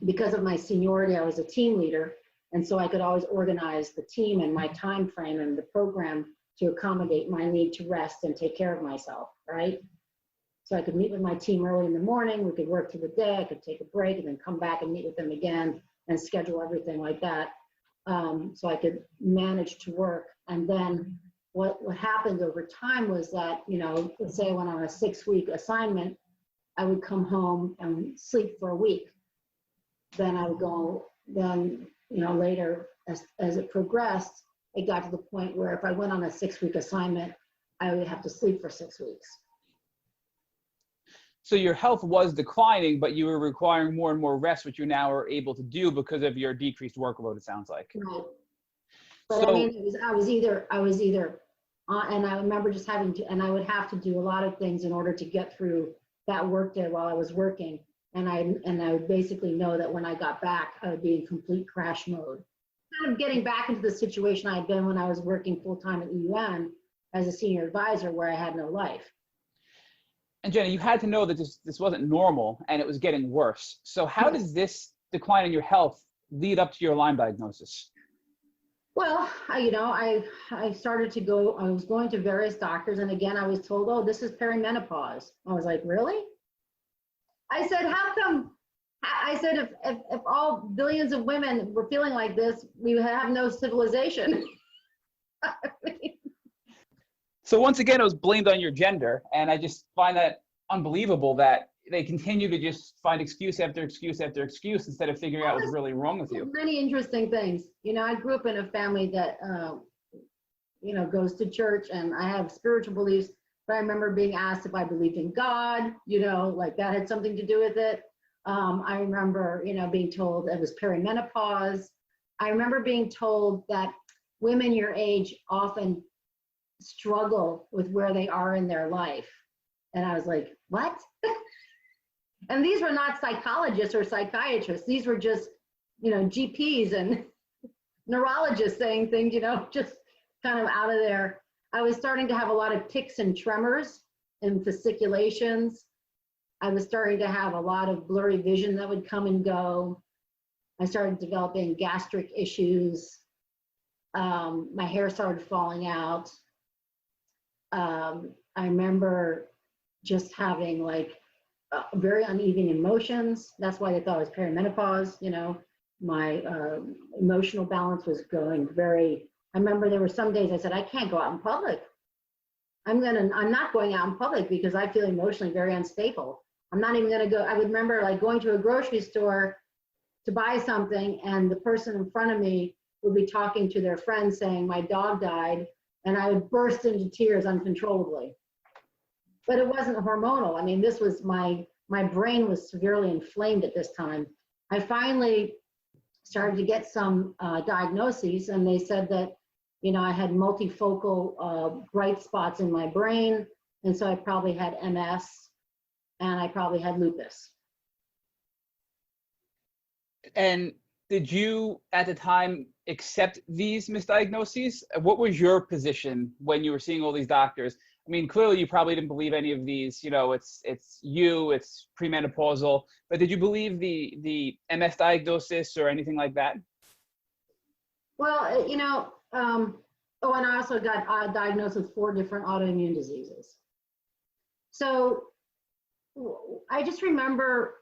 because of my seniority, I was a team leader. And so I could always organize the team and my time frame and the program to accommodate my need to rest and take care of myself, right? So I could meet with my team early in the morning, we could work through the day, I could take a break and then come back and meet with them again and schedule everything like that. So I could manage to work. And then what happened over time was that, let's say I went on a 6-week assignment, I would come home and sleep for a week. Then I would go, later as it progressed, it got to the point where if I went on a 6-week assignment, I would have to sleep for 6 weeks. So your health was declining, but you were requiring more and more rest, which you now are able to do because of your decreased workload, it sounds like. Right. But I mean, I was either, and I remember just having to, and I would have to do a lot of things in order to get through that work day while I was working. And I would basically know that when I got back, I would be in complete crash mode. Kind of getting back into the situation I had been when I was working full-time at UN as a senior advisor, where I had no life. And Jenna, you had to know that this wasn't normal and it was getting worse. So how does this decline in your health lead up to your Lyme diagnosis? Well, I started to go, I was going to various doctors, and again, I was told, oh, this is perimenopause. I was like, really? I said, how come? I said, if all billions of women were feeling like this, we would have no civilization. I mean, so once again, it was blamed on your gender. And I just find that unbelievable that they continue to just find excuse after excuse after excuse instead of figuring out what's really wrong with you. Many interesting things. I grew up in a family that, goes to church, and I have spiritual beliefs, but I remember being asked if I believed in God, like that had something to do with it. I remember, being told it was perimenopause. I remember being told that women your age often struggle with where they are in their life. And I was like, what? And these were not psychologists or psychiatrists. These were just, GPs and neurologists saying things, just kind of out of there. I was starting to have a lot of tics and tremors and fasciculations. I was starting to have a lot of blurry vision that would come and go. I started developing gastric issues. My hair started falling out. I remember just having like very uneven emotions. That's why they thought it was perimenopause. My emotional balance was going I remember there were some days I said, I can't go out in public. I'm not going out in public because I feel emotionally very unstable. I'm not even gonna go. I would remember like going to a grocery store to buy something, and the person in front of me would be talking to their friend saying, my dog died, and I would burst into tears uncontrollably. But it wasn't hormonal. I mean, this was my brain was severely inflamed at this time. I finally started to get some diagnoses, and they said that, I had multifocal bright spots in my brain, and so I probably had MS, and I probably had lupus. And did you, at the time, accept these misdiagnoses? What was your position when you were seeing all these doctors? I mean, clearly you probably didn't believe any of these, it's premenopausal, but did you believe the MS diagnosis or anything like that? Well, and I also got diagnosed with 4 different autoimmune diseases. So I just remember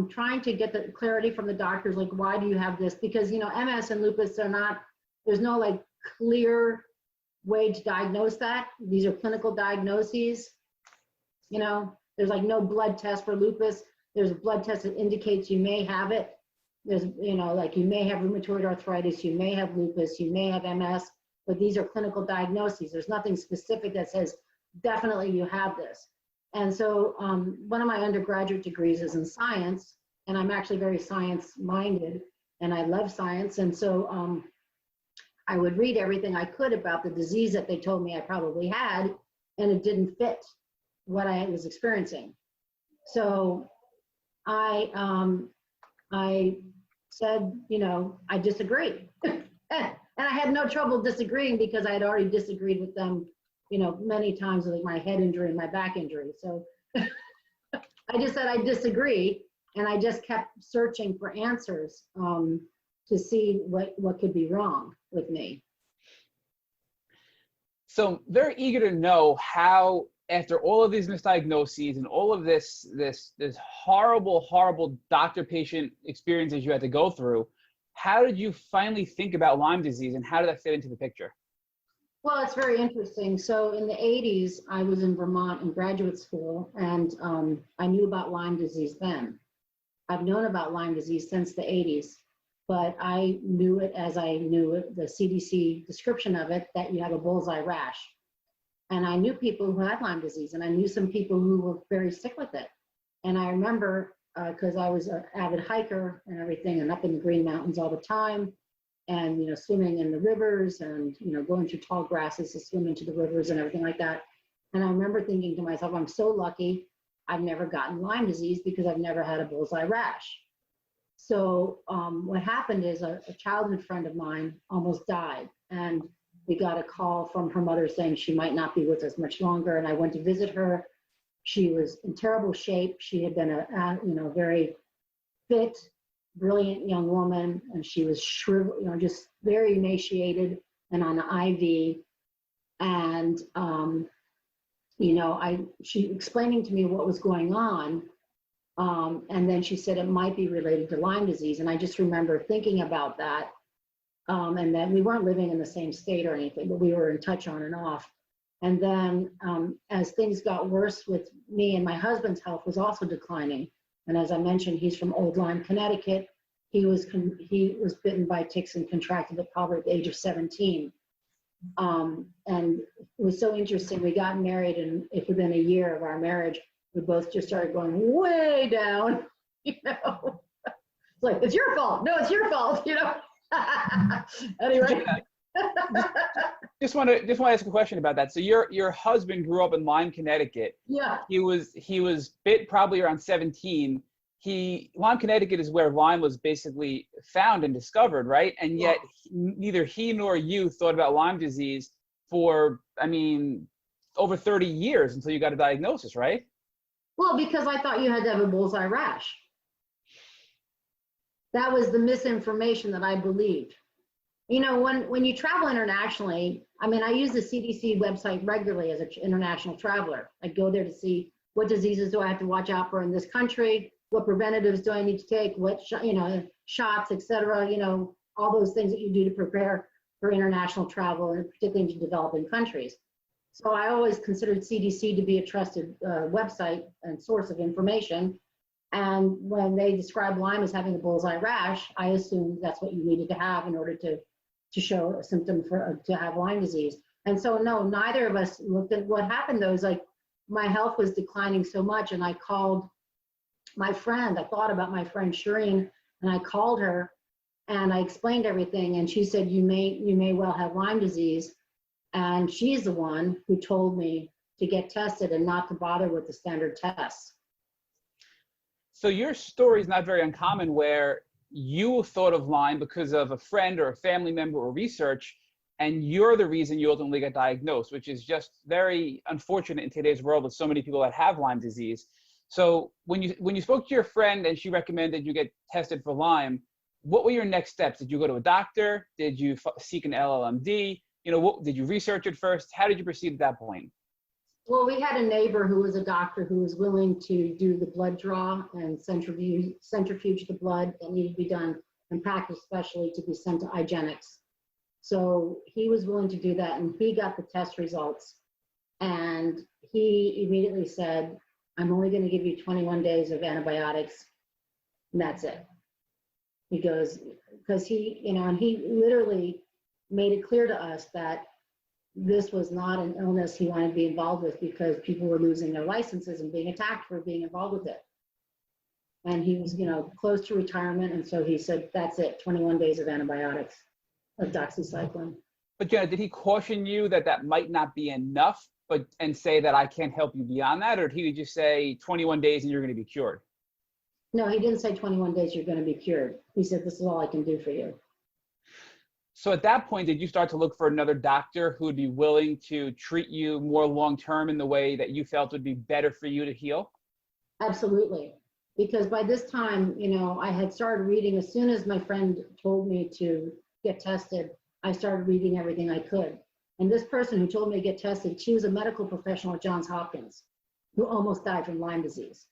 trying to get the clarity from the doctors, like, why do you have this? Because, MS and lupus there's no like clear way to diagnose that. These are clinical diagnoses. There's like no blood test for lupus. There's a blood test that indicates you may have it. There's, like you may have rheumatoid arthritis, you may have lupus, you may have MS, but these are clinical diagnoses. There's nothing specific that says definitely you have this. And so one of my undergraduate degrees is in science, and I'm actually very science-minded, and I love science. And so I would read everything I could about the disease that they told me I probably had, and it didn't fit what I was experiencing. So I said, I disagree. And I had no trouble disagreeing because I had already disagreed with them, many times with my head injury and my back injury. So I just said I disagree, and I just kept searching for answers to see what could be wrong with me. So very eager to know how, after all of these misdiagnoses and all of this horrible doctor-patient experiences you had to go through, how did you finally think about Lyme disease, and how did that fit into the picture? Well, it's very interesting. So in the 80s, I was in Vermont in graduate school, and I knew about Lyme disease then. I've known about Lyme disease since the 80s, but I knew it as I knew it, the CDC description of it, that you have a bullseye rash. And I knew people who had Lyme disease, and I knew some people who were very sick with it. And I remember, because I was an avid hiker and everything, and up in the Green Mountains all the time, and swimming in the rivers, and going through tall grasses to swim into the rivers and everything like that. And I remember thinking to myself, I'm so lucky I've never gotten Lyme disease because I've never had a bullseye rash. So what happened is a childhood friend of mine almost died, and we got a call from her mother saying she might not be with us much longer. And I went to visit her. She was in terrible shape. She had been a very fit, brilliant young woman, and she was shriveled, just very emaciated and on an IV. And she explaining to me what was going on, and then she said it might be related to Lyme disease. And I just remember thinking about that, and then we weren't living in the same state or anything, but we were in touch on and off. And then as things got worse with me, and my husband's health was also declining. And as I mentioned, he's from Old Lyme, Connecticut. He was bitten by ticks and contracted it probably at the age of 17. And it was so interesting. We got married, and within a year of our marriage, we both just started going way down. It's like, it's your fault. No, it's your fault. Anyway. Just want to ask a question about that. So your husband grew up in Lyme, Connecticut. Yeah. He was bit probably around 17. Lyme, Connecticut is where Lyme was basically found and discovered, right? And yet neither he nor you thought about Lyme disease for, over 30 years until you got a diagnosis, right? Well, because I thought you had to have a bullseye rash. That was the misinformation that I believed. When you travel internationally, I use the CDC website regularly as an international traveler. I go there to see what diseases do I have to watch out for in this country, what preventatives do I need to take, what shots, et cetera, all those things that you do to prepare for international travel, and particularly into developing countries. So I always considered CDC to be a trusted website and source of information. And when they described Lyme as having a bullseye rash, I assumed that's what you needed to have in order to show a symptom to have Lyme disease. And so no, neither of us looked at what happened though. Is like my health was declining so much, and I called my friend. I thought about my friend Shireen, and I called her, And I explained everything, and she said, you may well have Lyme disease. And she's the one who told me to get tested and not to bother with the standard tests. So your story is not very uncommon, where you thought of Lyme because of a friend or a family member or research, and you're the reason you ultimately got diagnosed, which is just very unfortunate in today's world with so many people that have Lyme disease. So when you spoke to your friend and she recommended you get tested for Lyme, what were your next steps? Did you go to a doctor? Did you seek an LLMD? You know, what did you research it first? How did you proceed at that point? Well, we had a neighbor who was a doctor who was willing to do the blood draw and centrifuge the blood that needed to be done, and practice specially to be sent to IGeneX. So he was willing to do that, and he got the test results. And he immediately said, I'm only going to give you 21 days of antibiotics, and that's it. He goes, because he, you know, and he literally made it clear to us that this was not an illness he wanted to be involved with, because people were losing their licenses and being attacked for being involved with it. And he was, you know, close to retirement. And so he said, that's it, 21 days of antibiotics, of doxycycline. But Jenna, did he caution you that that might not be enough, and say that I can't help you beyond that? Or did he just say 21 days and you're going to be cured? No, he didn't say 21 days you're going to be cured. He said, this is all I can do for you. So at that point, did you start to look for another doctor who would be willing to treat you more long-term in the way that you felt would be better for you to heal? Absolutely. Because by this time, you know, I had started reading. As soon as my friend told me to get tested, I started reading everything I could. And this person who told me to get tested, she was a medical professional at Johns Hopkins who almost died from Lyme disease.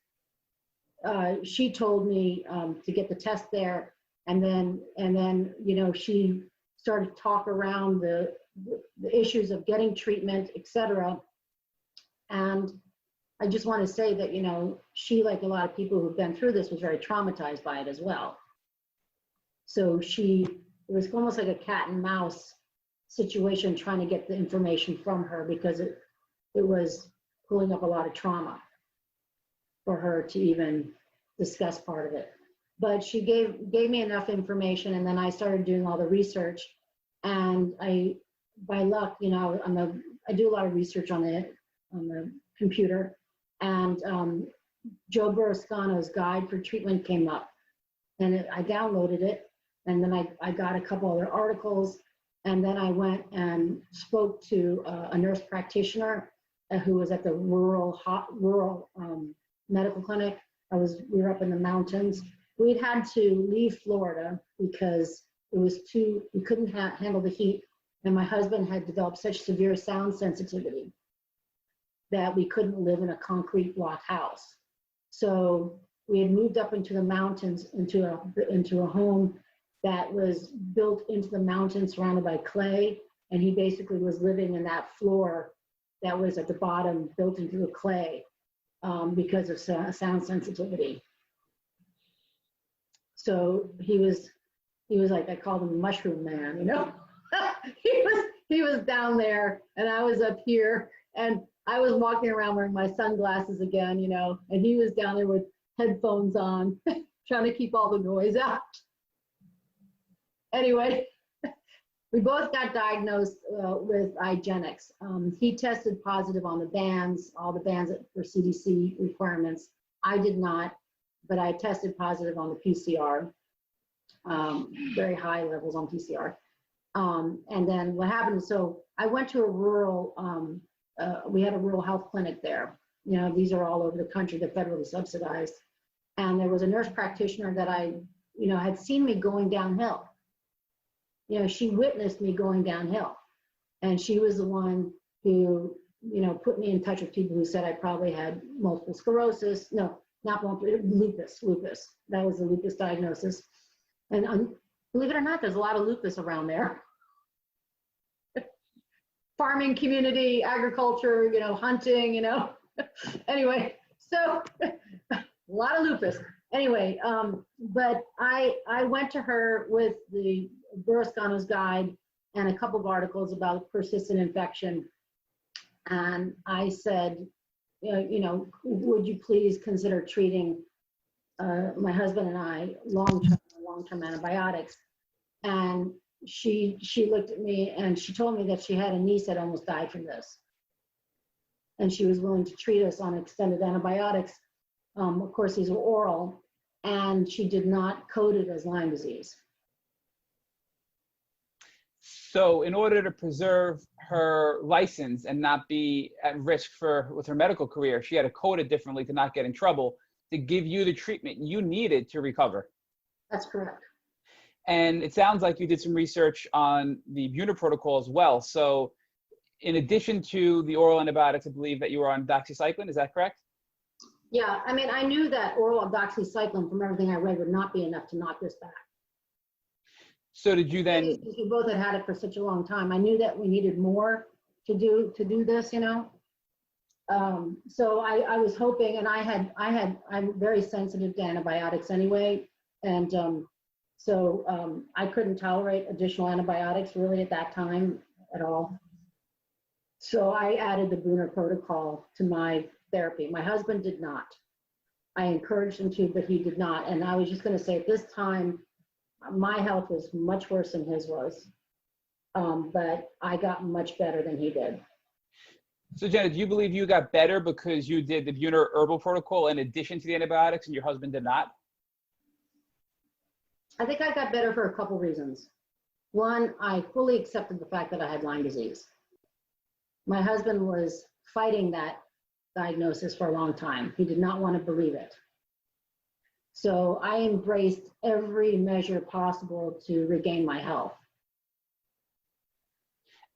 She told me to get the test there, and then, you know, she started to talk around the issues of getting treatment, et cetera. And I just want to say that, you know, she, like a lot of people who've been through this, was very traumatized by it as well. So it was almost like a cat and mouse situation, trying to get the information from her, because it was pulling up a lot of trauma for her to even discuss part of it. But she gave me enough information, and then I started doing all the research. And by luck, you know, I do a lot of research on the computer, and Joe Burrascano's Guide for Treatment came up, and I downloaded it, and then I got a couple other articles, and then I went and spoke to a nurse practitioner who was at the rural medical clinic. We were up in the mountains. We'd had to leave Florida because we couldn't handle the heat. And my husband had developed such severe sound sensitivity that we couldn't live in a concrete block house. So we had moved up into the mountains, into a home that was built into the mountains, surrounded by clay. And he basically was living in that floor that was at the bottom, built into the clay, because of sound sensitivity. So he was like, I called him Mushroom Man, you know. he was down there, and I was up here, and I was walking around wearing my sunglasses again, you know, and he was down there with headphones on, trying to keep all the noise out. Anyway, we both got diagnosed with IGeneX. He tested positive on the bands, all the bands for CDC requirements. I did not, but I tested positive on the PCR, very high levels on PCR. And then what happened is, so I went to a rural, we had a rural health clinic there. You know, these are all over the country, they're federally subsidized. And there was a nurse practitioner that had seen me going downhill. You know, she witnessed me going downhill, and she was the one who, you know, put me in touch with people who said I probably had multiple sclerosis. No, not multiple, lupus. That was the lupus diagnosis. And believe it or not, there's a lot of lupus around there. Farming community, agriculture, you know, hunting, you know. Anyway, so a lot of lupus. Anyway, but I went to her with the Burrascano's Guide and a couple of articles about persistent infection. And I said, you know, would you please consider treating my husband and I long-term antibiotics? And she looked at me and she told me that she had a niece that almost died from this. And she was willing to treat us on extended antibiotics. Of course, these were oral, and she did not code it as Lyme disease. So in order to preserve her license and not be at risk with her medical career, she had to code it differently to not get in trouble, to give you the treatment you needed to recover. That's correct. And it sounds like you did some research on the Buhner protocol as well. So in addition to the oral antibiotics, I believe that you were on doxycycline, is that correct? Yeah, I mean, I knew that oral doxycycline from everything I read would not be enough to knock this back. So did you then? We both had it for such a long time. I knew that we needed more to do this, you know. So I was hoping, and I'm very sensitive to antibiotics anyway, and I couldn't tolerate additional antibiotics really at that time at all. So I added the Buhner protocol to my therapy. My husband did not. I encouraged him to, but he did not. And I was just going to say at this time, my health was much worse than his was, but I got much better than he did. So Jenna, do you believe you got better because you did the Buhner herbal protocol in addition to the antibiotics and your husband did not? I think I got better for a couple reasons. One, I fully accepted the fact that I had Lyme disease. My husband was fighting that diagnosis for a long time. He did not want to believe it. So I embraced every measure possible to regain my health.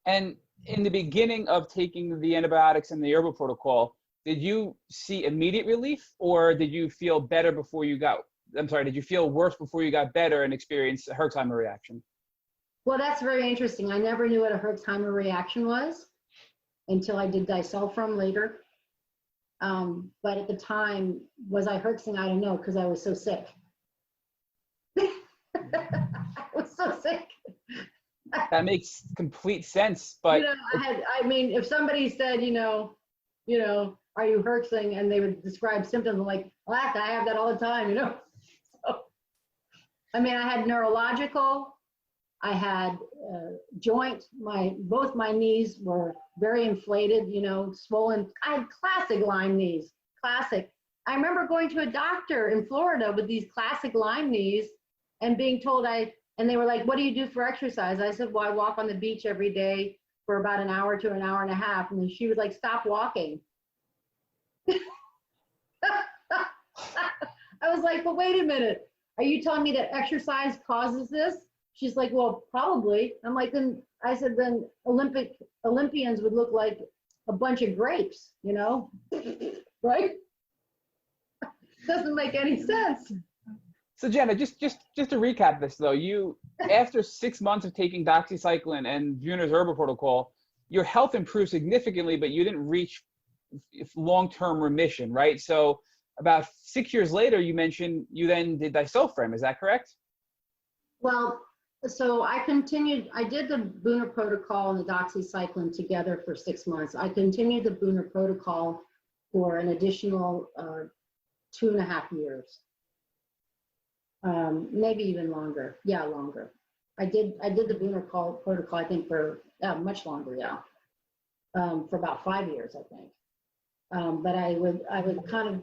And in the beginning of taking the antibiotics and the herbal protocol, did you see immediate relief, or did you feel better before you got, did you feel worse before you got better and experienced a Herxheimer reaction? Well, that's very interesting. I never knew what a Herxheimer reaction was until I did disulfiram later. But at the time, was I herxing? I don't know, because I was so sick. I was so sick. That makes complete sense. But you know, I mean, if somebody said, you know, are you herxing? And they would describe symptoms, I'm like, well, I have that all the time, you know. So, I mean, I had neurological, I had joint, both my knees were very inflated, you know, swollen. I had classic Lyme knees, classic. I remember going to a doctor in Florida with these classic Lyme knees and being told and they were like, what do you do for exercise? I said, well, I walk on the beach every day for about an hour to an hour and a half. And then she was like, stop walking. I was like, but wait a minute. Are you telling me that exercise causes this? She's like, well, probably. I'm like, then I said, then Olympians would look like a bunch of grapes, you know, right? Doesn't make any sense. So Jenna, just to recap this though, you, after 6 months of taking doxycycline and Buhner's herbal protocol, your health improved significantly, but you didn't reach long-term remission, right? So about 6 years later, you mentioned you then did disulfiram, is that correct? Well, so I did the Buhner protocol and the doxycycline together for 6 months. I continued the Buhner protocol for an additional 2.5 years. Maybe even longer. Yeah, longer. I did the Buhner protocol, I think, for much longer, yeah. For about 5 years, I think. But I would kind of,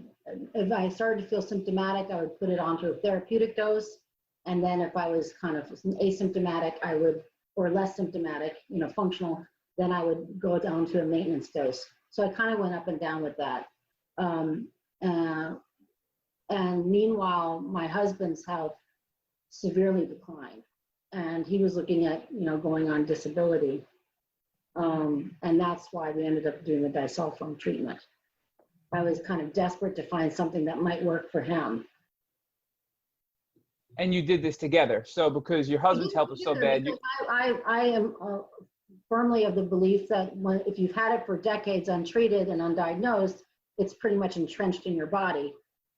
if I started to feel symptomatic, I would put it onto a therapeutic dose. And then if I was kind of asymptomatic, or less symptomatic, you know, functional, then I would go down to a maintenance dose. So I kind of went up and down with that. And meanwhile, my husband's health severely declined. And he was looking at, you know, going on disability. And that's why we ended up doing the disulfiram treatment. I was kind of desperate to find something that might work for him. And you did this together. So because your husband's health was so bad. I am firmly of the belief that if you've had it for decades untreated and undiagnosed, it's pretty much entrenched in your body.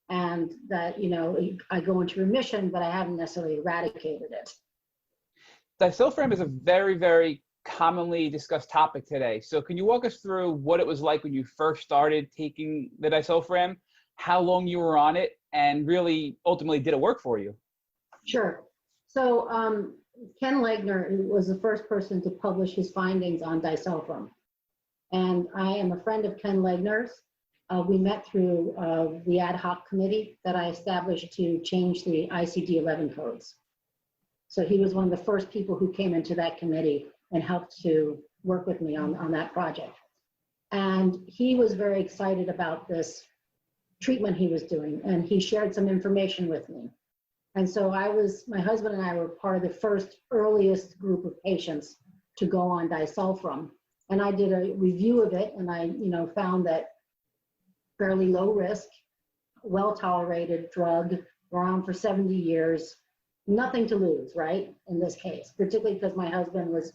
And that, you know, I go into remission, but I haven't necessarily eradicated it. Disulfiram is a very, very commonly discussed topic today. So can you walk us through what it was like when you first started taking the disulfiram, how long you were on it, and really ultimately did it work for you? Sure. So Ken Legner was the first person to publish his findings on disulfiram. And I am a friend of Ken Legner's. We met through the ad hoc committee that I established to change the ICD-11 codes. So he was one of the first people who came into that committee and helped to work with me on that project. And he was very excited about this treatment he was doing, and he shared some information with me. And so my husband and I were part of the first earliest group of patients to go on disulfiram. And I did a review of it, and I, found that fairly low risk, well-tolerated drug, around for 70 years, nothing to lose, right? In this case, particularly because my husband was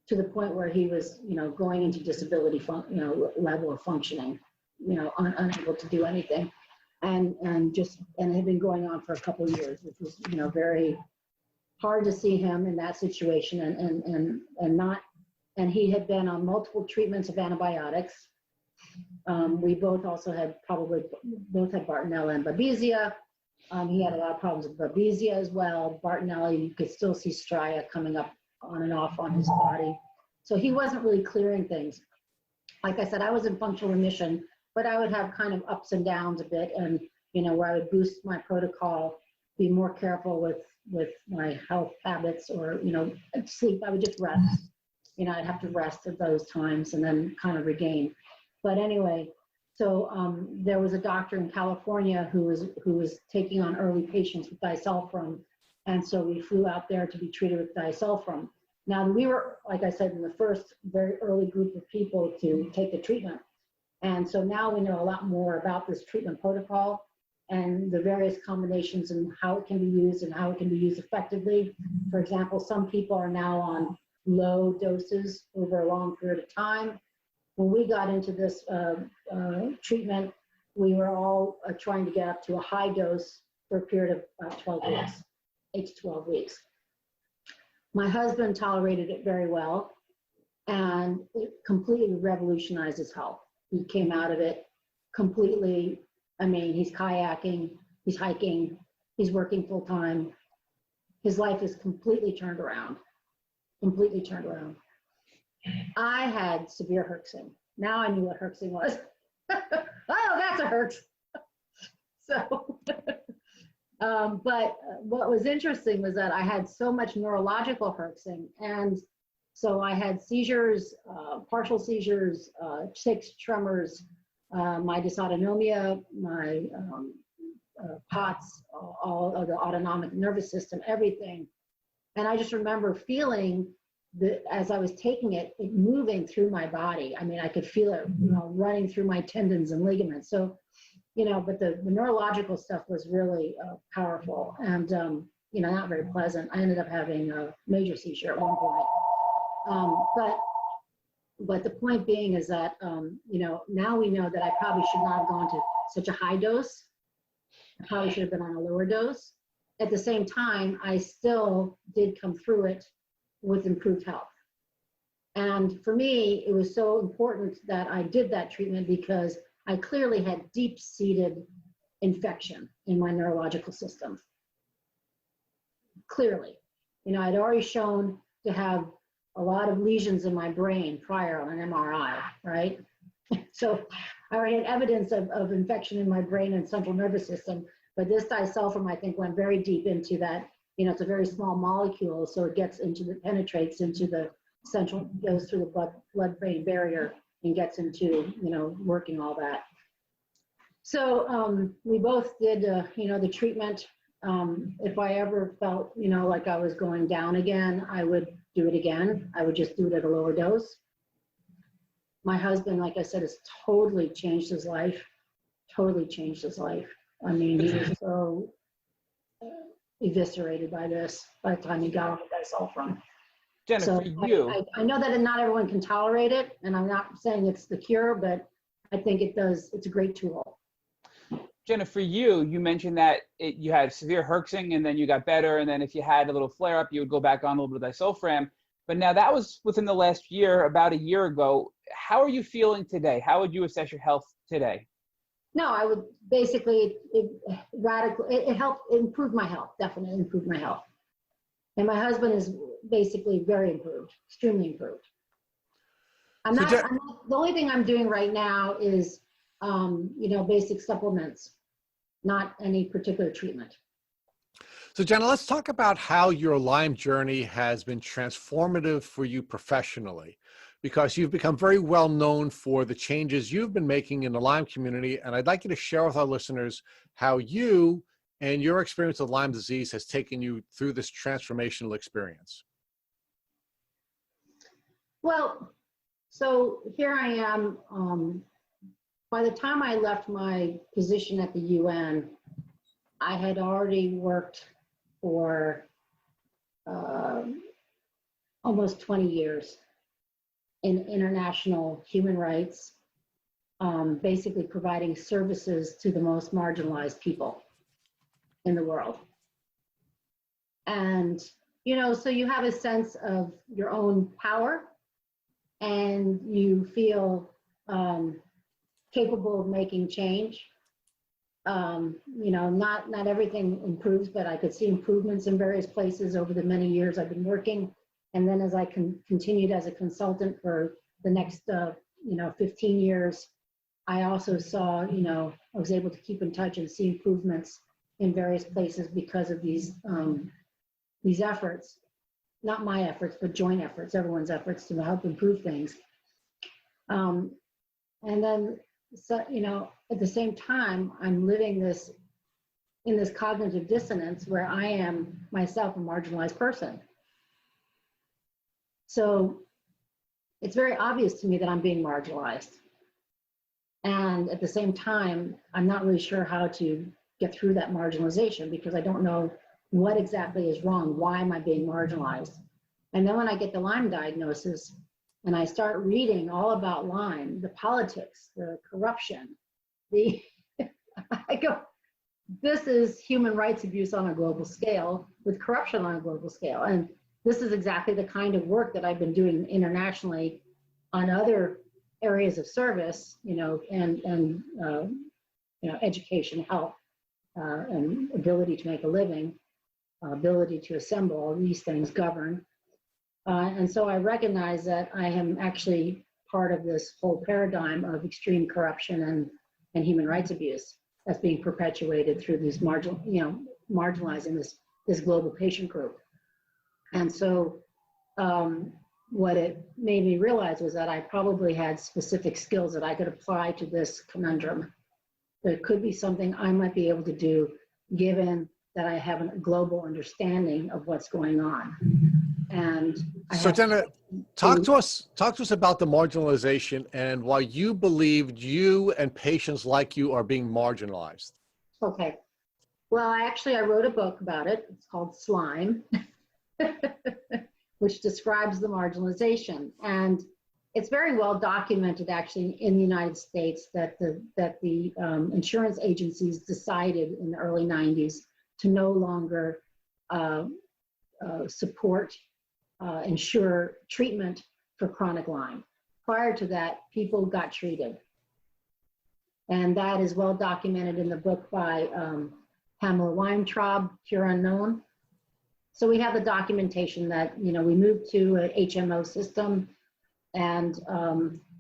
to the point where he was, going into disability, level of functioning, unable to do anything. And it had been going on for a couple of years, which was, very hard to see him in that situation and he had been on multiple treatments of antibiotics. We both also had both had Bartonella and Babesia. He had a lot of problems with Babesia as well. Bartonella, you could still see stria coming up on and off on his body. So he wasn't really clearing things. Like I said, I was in functional remission, but I would have kind of ups and downs a bit, and where I would boost my protocol, be more careful with my health habits, or sleep. I would just rest. I'd have to rest at those times and then kind of regain. But anyway, so there was a doctor in California who was taking on early patients with disulfiram, and so we flew out there to be treated with disulfiram. Now we were, like I said, in the first very early group of people to take the treatment. And so now we know a lot more about this treatment protocol and the various combinations and how it can be used and how it can be used effectively. For example, some people are now on low doses over a long period of time. When we got into this treatment, we were all trying to get up to a high dose for a period of 12 weeks, 8 to 12 weeks. My husband tolerated it very well, and it completely revolutionized his health. He came out of it completely. I mean, he's kayaking, he's hiking, he's working full time. His life is completely turned around, completely turned around. I had severe herxing. Now I knew what herxing was. Oh, that's a herx. So, but what was interesting was that I had so much neurological herxing, and so I had seizures, partial seizures, tics, tremors, my dysautonomia, my POTS, all of the autonomic nervous system, everything. And I just remember feeling that as I was taking it, moving through my body. I mean, I could feel it, running through my tendons and ligaments. So, but the neurological stuff was really powerful and, not very pleasant. I ended up having a major seizure at one point. But the point being is that, now we know that I probably should not have gone to such a high dose. I probably should have been on a lower dose. At the same time, I still did come through it with improved health. And for me, it was so important that I did that treatment because I clearly had deep-seated infection in my neurological system. Clearly. I'd already shown to have a lot of lesions in my brain prior on an MRI, right? So I already had evidence of infection in my brain and central nervous system, but this disulfiram, I think, went very deep into that. It's a very small molecule, so it penetrates into the central, goes through the blood-brain barrier and gets into, working all that. So we both did, the treatment. If I ever felt, like I was going down again, I would do it again. I would just do it at a lower dose. My husband, like I said, has totally changed his life, totally changed his life. I mean, he was so eviscerated by this by the time he got on the disulfiram. Jenna, So for you, I know that not everyone can tolerate it, and I'm not saying it's the cure, but I think it's a great tool. Jenna, for you, you mentioned that you had severe herxing and then you got better. And then if you had a little flare up, you would go back on a little bit of disulfiram. But now that was within the last year, about a year ago. How are you feeling today? How would you assess your health today? No, I would basically, it helped improve my health, definitely improve my health. And my husband is basically very improved, extremely improved. The only thing I'm doing right now is, basic supplements, not any particular treatment. So Jenna, let's talk about how your Lyme journey has been transformative for you professionally, because you've become very well known for the changes you've been making in the Lyme community. And I'd like you to share with our listeners how you and your experience with Lyme disease has taken you through this transformational experience. Well, so here I am. By the time I left my position at the UN, I had already worked for almost 20 years in international human rights, basically providing services to the most marginalized people in the world. And, so you have a sense of your own power, and you feel capable of making change. Not everything improves, but I could see improvements in various places over the many years I've been working. And then as I continued as a consultant for the next, 15 years, I also saw, I was able to keep in touch and see improvements in various places because of these efforts, not my efforts, but joint efforts, everyone's efforts to help improve things. And then, so, at the same time, I'm living in this cognitive dissonance where I am myself a marginalized person. So it's very obvious to me that I'm being marginalized. And at the same time, I'm not really sure how to get through that marginalization because I don't know what exactly is wrong. Why am I being marginalized? And then when I get the Lyme diagnosis and I start reading all about Lyme, the politics, the corruption, I go, this is human rights abuse on a global scale with corruption on a global scale. And this is exactly the kind of work that I've been doing internationally on other areas of service, and education, health, and ability to make a living, ability to assemble, all these things govern. And so I recognize that I am actually part of this whole paradigm of extreme corruption and human rights abuse that's being perpetuated through these marginalizing this global patient group. And so what it made me realize was that I probably had specific skills that I could apply to this conundrum. There could be something I might be able to do given that I have a global understanding of what's going on. And so Jenna, talk to us about the marginalization and why you believed you and patients like you are being marginalized. Okay. Well, I wrote a book about it. It's called Slyme, which describes the marginalization. And it's very well documented actually in the United States that the insurance agencies decided in the early 90s to no longer insure treatment for chronic Lyme. Prior to that, people got treated. And that is well documented in the book by Pamela Weintraub, Cure Unknown. So we have the documentation that, we moved to an HMO system, and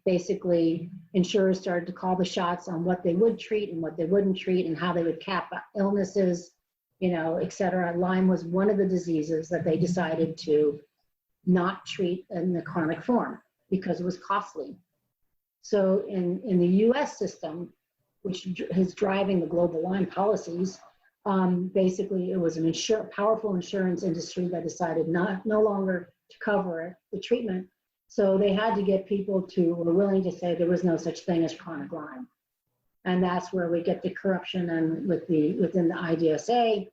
basically insurers started to call the shots on what they would treat and what they wouldn't treat and how they would cap illnesses, et cetera. Lyme was one of the diseases that they decided to not treat in the chronic form because it was costly. So in the US system, which is driving the global Lyme policies, basically it was an powerful insurance industry that decided no longer to cover the treatment. So they had to get people who were willing to say there was no such thing as chronic Lyme. And that's where we get the corruption and within the IDSA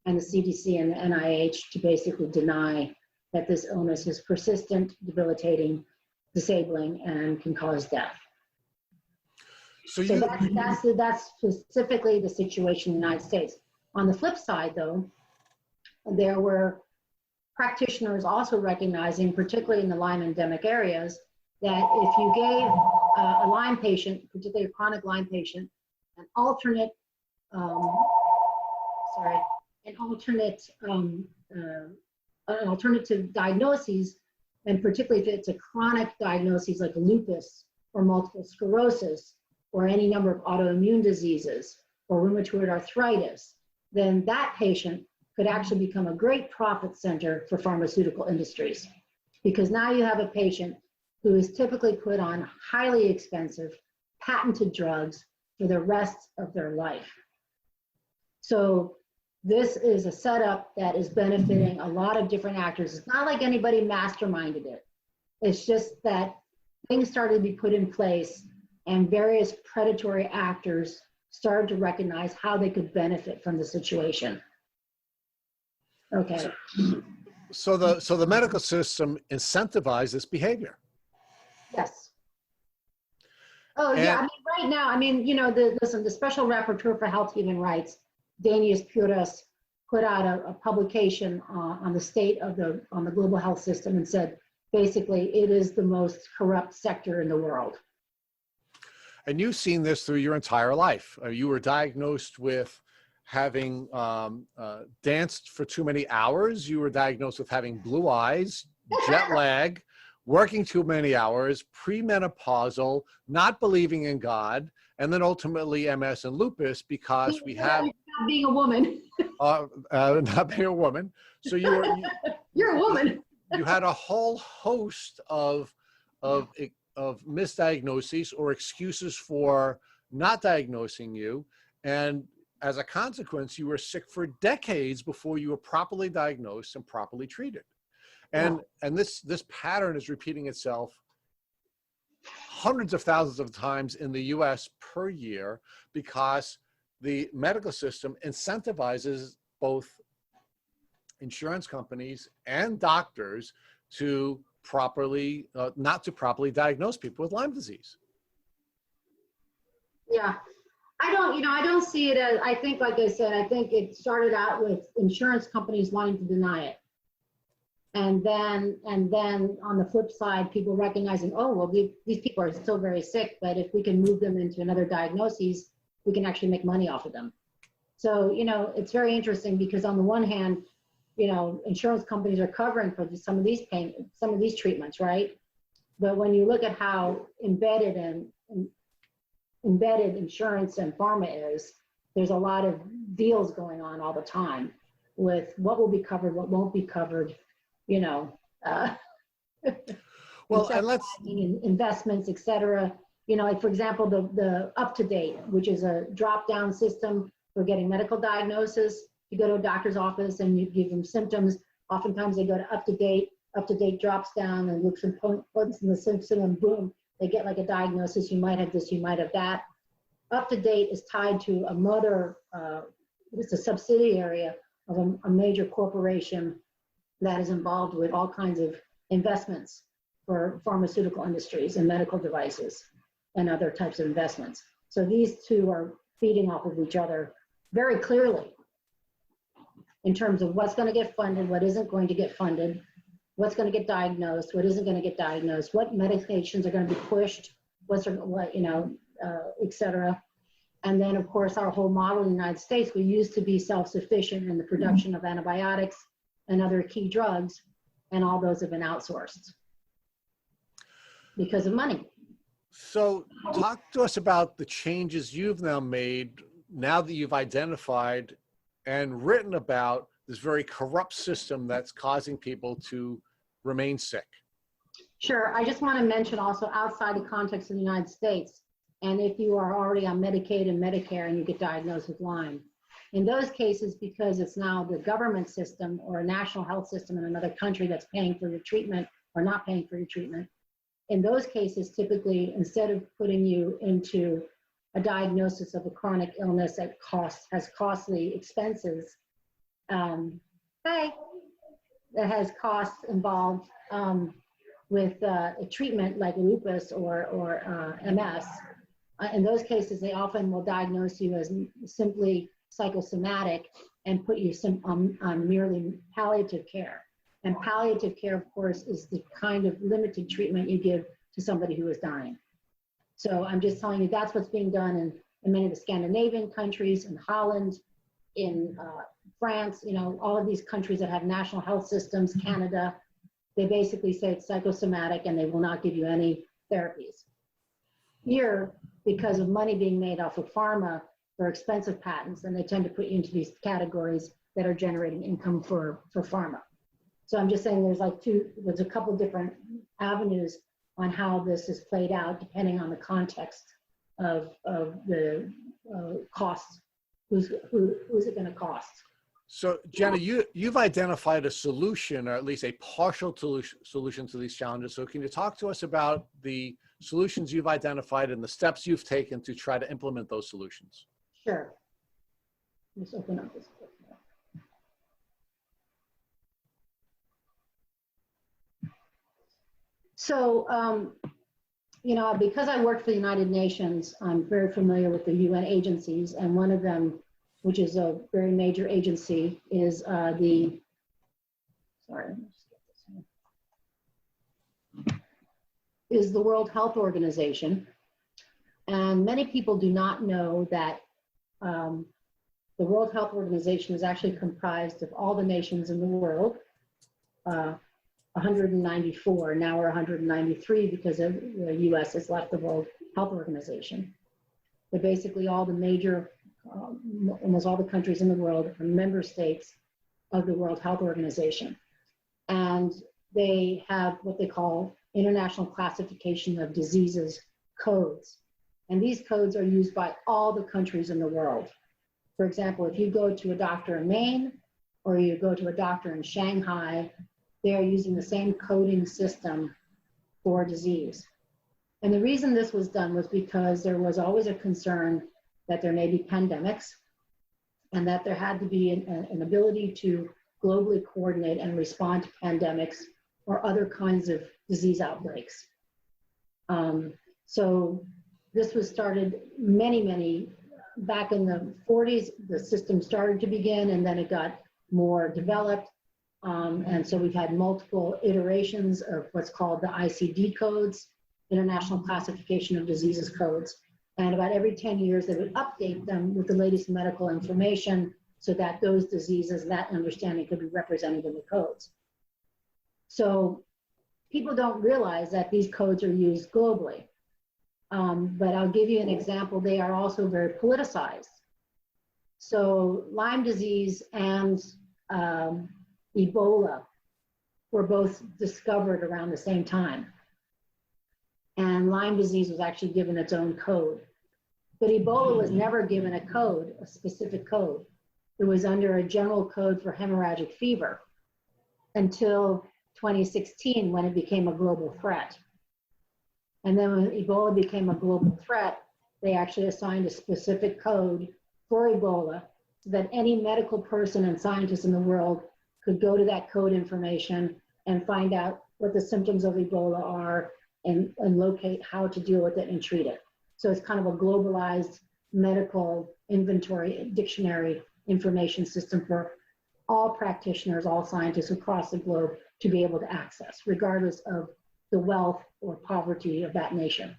and the CDC and the NIH to basically deny that this illness is persistent, debilitating, disabling, and can cause death. So that's specifically the situation in the United States. On the flip side, though, there were practitioners also recognizing, particularly in the Lyme endemic areas, that if you gave a Lyme patient, particularly a chronic Lyme patient, an alternate an alternative diagnosis, and particularly if it's a chronic diagnosis like lupus or multiple sclerosis or any number of autoimmune diseases or rheumatoid arthritis, then that patient could actually become a great profit center for pharmaceutical industries. Because now you have a patient who is typically put on highly expensive, patented drugs for the rest of their life. So this is a setup that is benefiting a lot of different actors. It's not like anybody masterminded it. It's just that things started to be put in place and various predatory actors started to recognize how they could benefit from the situation. Okay. So the medical system incentivizes this behavior. Yes. Oh, yeah. I mean, right now, I mean, you know, the Special Rapporteur for Health Human Rights, Danius Puras, put out a publication on the state of the global health system and said, basically, it is the most corrupt sector in the world. And you've seen this through your entire life. You were diagnosed with having danced for too many hours. You were diagnosed with having blue eyes, jet lag, working too many hours, premenopausal, not believing in God, and then ultimately MS and lupus because we have not being a woman. not being a woman. So you're a woman. You had a whole host of misdiagnoses or excuses for not diagnosing you, and as a consequence, you were sick for decades before you were properly diagnosed and properly treated. And this pattern is repeating itself hundreds of thousands of times in the US per year because the medical system incentivizes both insurance companies and doctors to not to properly diagnose people with Lyme disease. Yeah. I don't see it as, I think, like I said, I think it started out with insurance companies wanting to deny it. And then on the flip side, people recognizing, oh, well, these people are still very sick, but if we can move them into another diagnosis, we can actually make money off of them. So, you know, it's very interesting because on the one hand, you know, insurance companies are covering for some of these treatments, right? But when you look at how embedded insurance and pharma is, there's a lot of deals going on all the time with what will be covered, what won't be covered, you know. Well, and let's investments, et cetera. You know, like for example, the UpToDate, which is a drop-down system for getting medical diagnosis. You go to a doctor's office and you give them symptoms. Oftentimes they go to UpToDate. UpToDate drops down and looks and points in the symptom, and boom, they get like a diagnosis. You might have this, you might have that. UpToDate is tied to a mother, it's a subsidiary of a major corporation that is involved with all kinds of investments for pharmaceutical industries and medical devices and other types of investments. So these two are feeding off of each other very clearly in terms of what's going to get funded, what isn't going to get funded, what's going to get diagnosed, what isn't going to get diagnosed, what medications are going to be pushed, et cetera. And then, of course, our whole model in the United States, we used to be self-sufficient in the production of antibiotics and other key drugs, and all those have been outsourced because of money. So talk to us about the changes you've now made now that you've identified and written about this very corrupt system that's causing people to remain sick. Sure. I just want to mention also outside the context of the United States, and if you are already on Medicaid and Medicare and you get diagnosed with Lyme, in those cases, because it's now the government system or a national health system in another country that's paying for your treatment or not paying for your treatment, in those cases, typically, instead of putting you into a diagnosis of a chronic illness that has costly expenses, that has costs involved with a treatment like lupus or MS. In those cases, they often will diagnose you as simply psychosomatic and put you on merely palliative care. And palliative care, of course, is the kind of limited treatment you give to somebody who is dying. So I'm just telling you that's what's being done in many of the Scandinavian countries, in Holland, in France, you know, all of these countries that have national health systems, Canada, they basically say it's psychosomatic and they will not give you any therapies. Here, because of money being made off of pharma for expensive patents, and they tend to put you into these categories that are generating income for pharma. So I'm just saying there's a couple different avenues on how this is played out depending on the context of the costs. Who's it going to cost? So Jenna, you've identified a solution, or at least a partial solution to these challenges. So can you talk to us about the solutions you've identified and the steps you've taken to try to implement those solutions? Sure. Let's open up this book. So, you know, because I worked for the United Nations, I'm very familiar with the UN agencies, and one of them, which is a very major agency, is the World Health Organization. And many people do not know that the World Health Organization is actually comprised of all the nations in the world, 194, now we're 193 because of the US has left the World Health Organization. But basically all the major, almost all the countries in the world are member states of the World Health Organization. And they have what they call International Classification of Diseases codes. And these codes are used by all the countries in the world. For example, if you go to a doctor in Maine or you go to a doctor in Shanghai, they are using the same coding system for disease. And the reason this was done was because there was always a concern that there may be pandemics and that there had to be an ability to globally coordinate and respond to pandemics or other kinds of disease outbreaks. So this was started back in the 40s, the system started to begin and then it got more developed. And so we've had multiple iterations of what's called the ICD codes, International Classification of Diseases codes. And about every 10 years, they would update them with the latest medical information so that those diseases, that understanding could be represented in the codes. So people don't realize that these codes are used globally. But I'll give you an example. They are also very politicized. So Lyme disease and Ebola were both discovered around the same time. And Lyme disease was actually given its own code. But Ebola was never given a code, a specific code. It was under a general code for hemorrhagic fever until 2016 when it became a global threat. And then when Ebola became a global threat, they actually assigned a specific code for Ebola so that any medical person and scientist in the world could go to that code information and find out what the symptoms of Ebola are and locate how to deal with it and treat it. So it's kind of a globalized medical inventory dictionary information system for all practitioners, all scientists across the globe to be able to access, regardless of the wealth or poverty of that nation.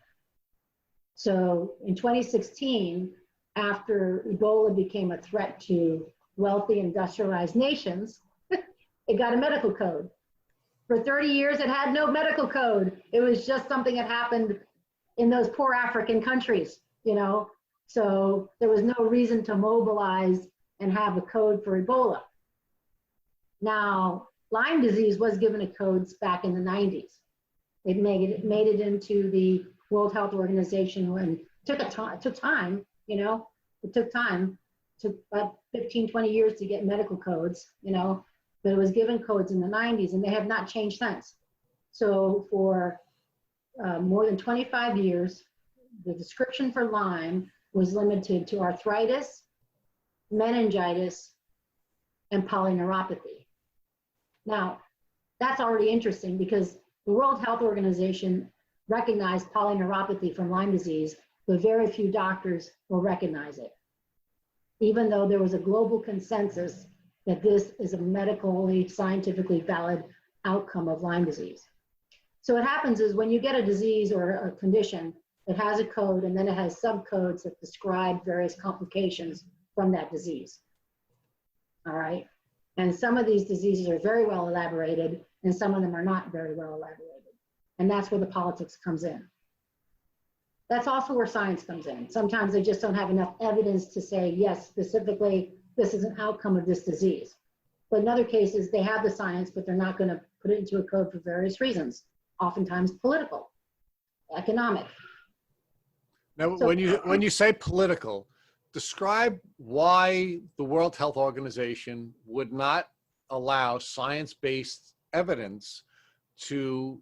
So in 2016, after Ebola became a threat to wealthy industrialized nations, it got a medical code. For 30 years, it had no medical code. It was just something that happened in those poor African countries, you know? So there was no reason to mobilize and have a code for Ebola. Now, Lyme disease was given a code back in the 90s. It made it into the World Health Organization and it took time, you know? It took time. It took about 15, 20 years to get medical codes, you know? But it was given codes in the 90s and they have not changed since. So for more than 25 years, the description for Lyme was limited to arthritis, meningitis, and polyneuropathy. Now, that's already interesting because the World Health Organization recognized polyneuropathy from Lyme disease, but very few doctors will recognize it, even though there was a global consensus that this is a medically, scientifically valid outcome of Lyme disease. So what happens is when you get a disease or a condition, it has a code and then it has subcodes that describe various complications from that disease. all right? And some of these diseases are very well elaborated, and some of them are not very well elaborated. And that's where the politics comes in. That's also where science comes in. Sometimes they just don't have enough evidence to say, yes, specifically, this is an outcome of this disease. But in other cases, they have the science, but they're not going to put it into a code for various reasons, oftentimes political, economic. Now, So- when you say political, describe why the World Health Organization would not allow science-based evidence to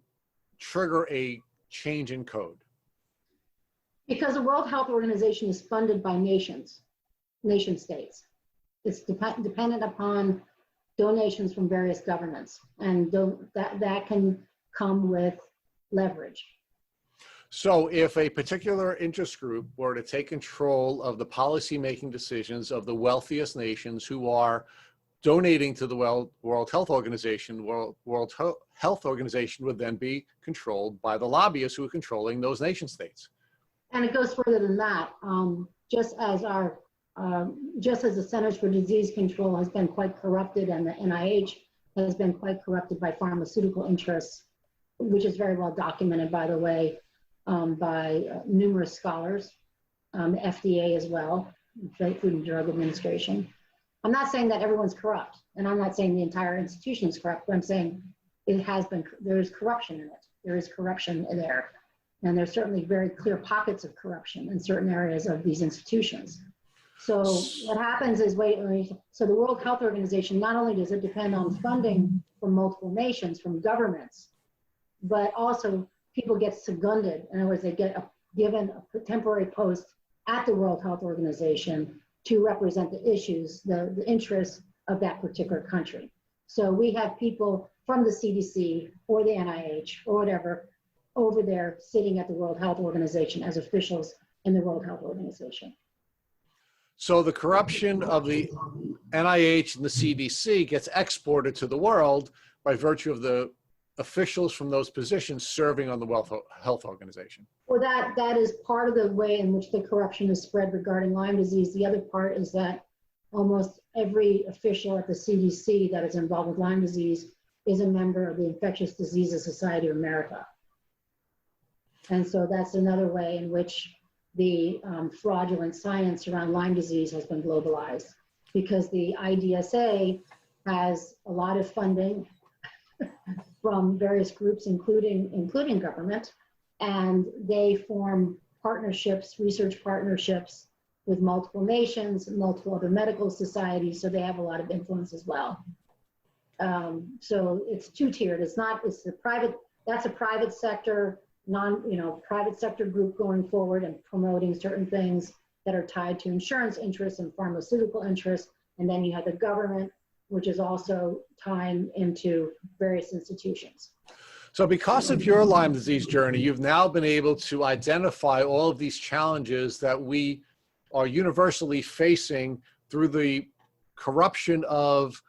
trigger a change in code. Because the World Health Organization is funded by nation states. It's dependent upon donations from various governments, and that can come with leverage. So if a particular interest group were to take control of the policy-making decisions of the wealthiest nations who are donating to the World Health Organization, World Health Organization would then be controlled by the lobbyists who are controlling those nation states. And it goes further than that. Just as the Centers for Disease Control has been quite corrupted, and the NIH has been quite corrupted by pharmaceutical interests, which is very well documented, by the way, by numerous scholars, the FDA as well, Food and Drug Administration. I'm not saying that everyone's corrupt, and I'm not saying the entire institution is corrupt, but I'm saying there is corruption in it. There is corruption there. And there's certainly very clear pockets of corruption in certain areas of these institutions. So what happens is, so the World Health Organization, not only does it depend on funding from multiple nations, from governments, but also people get seconded. In other words, they get given a temporary post at the World Health Organization to represent the issues, the interests of that particular country. So we have people from the CDC or the NIH or whatever over there sitting at the World Health Organization as officials in the World Health Organization. So the corruption of the NIH and the CDC gets exported to the world by virtue of the officials from those positions serving on the World Health Organization. Well, that is part of the way in which the corruption is spread regarding Lyme disease. The other part is that almost every official at the CDC that is involved with Lyme disease is a member of the Infectious Diseases Society of America. And so that's another way in which the fraudulent science around Lyme disease has been globalized, because the IDSA has a lot of funding from various groups, including government, and they form partnerships, research partnerships with multiple nations, multiple other medical societies, so they have a lot of influence as well. So it's two-tiered. It's the private, that's a private sector, private sector group going forward and promoting certain things that are tied to insurance interests and pharmaceutical interests. And then you have the government, which is also tying into various institutions. So because of your Lyme disease journey, you've now been able to identify all of these challenges that we are universally facing through the corruption of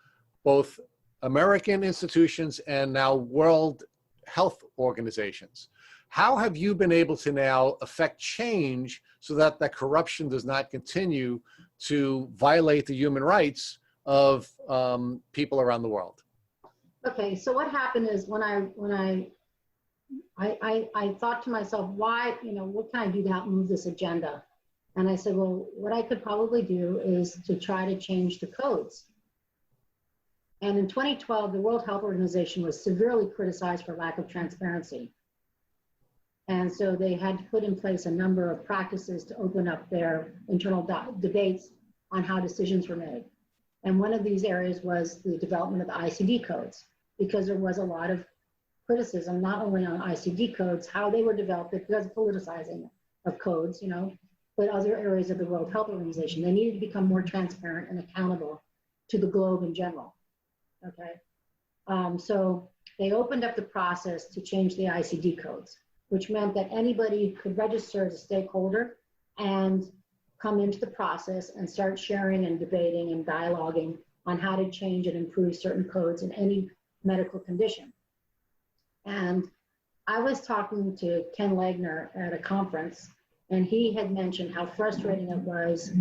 both American institutions and now World Health Organizations. How have you been able to now affect change so that that corruption does not continue to violate the human rights of people around the world? Okay, so what happened is when I thought to myself, why, what can I do to help move this agenda? And I said, well, what I could probably do is to try to change the codes. And in 2012, the World Health Organization was severely criticized for lack of transparency. And so they had to put in place a number of practices to open up their internal debates on how decisions were made. And one of these areas was the development of the ICD codes, because there was a lot of criticism, not only on ICD codes, how they were developed, because of politicizing of codes, but other areas of the World Health Organization. They needed to become more transparent and accountable to the globe in general, okay? So they opened up the process to change the ICD codes, which meant that anybody could register as a stakeholder and come into the process and start sharing and debating and dialoguing on how to change and improve certain codes in any medical condition. And I was talking to Ken Legner at a conference, And he had mentioned how frustrating it was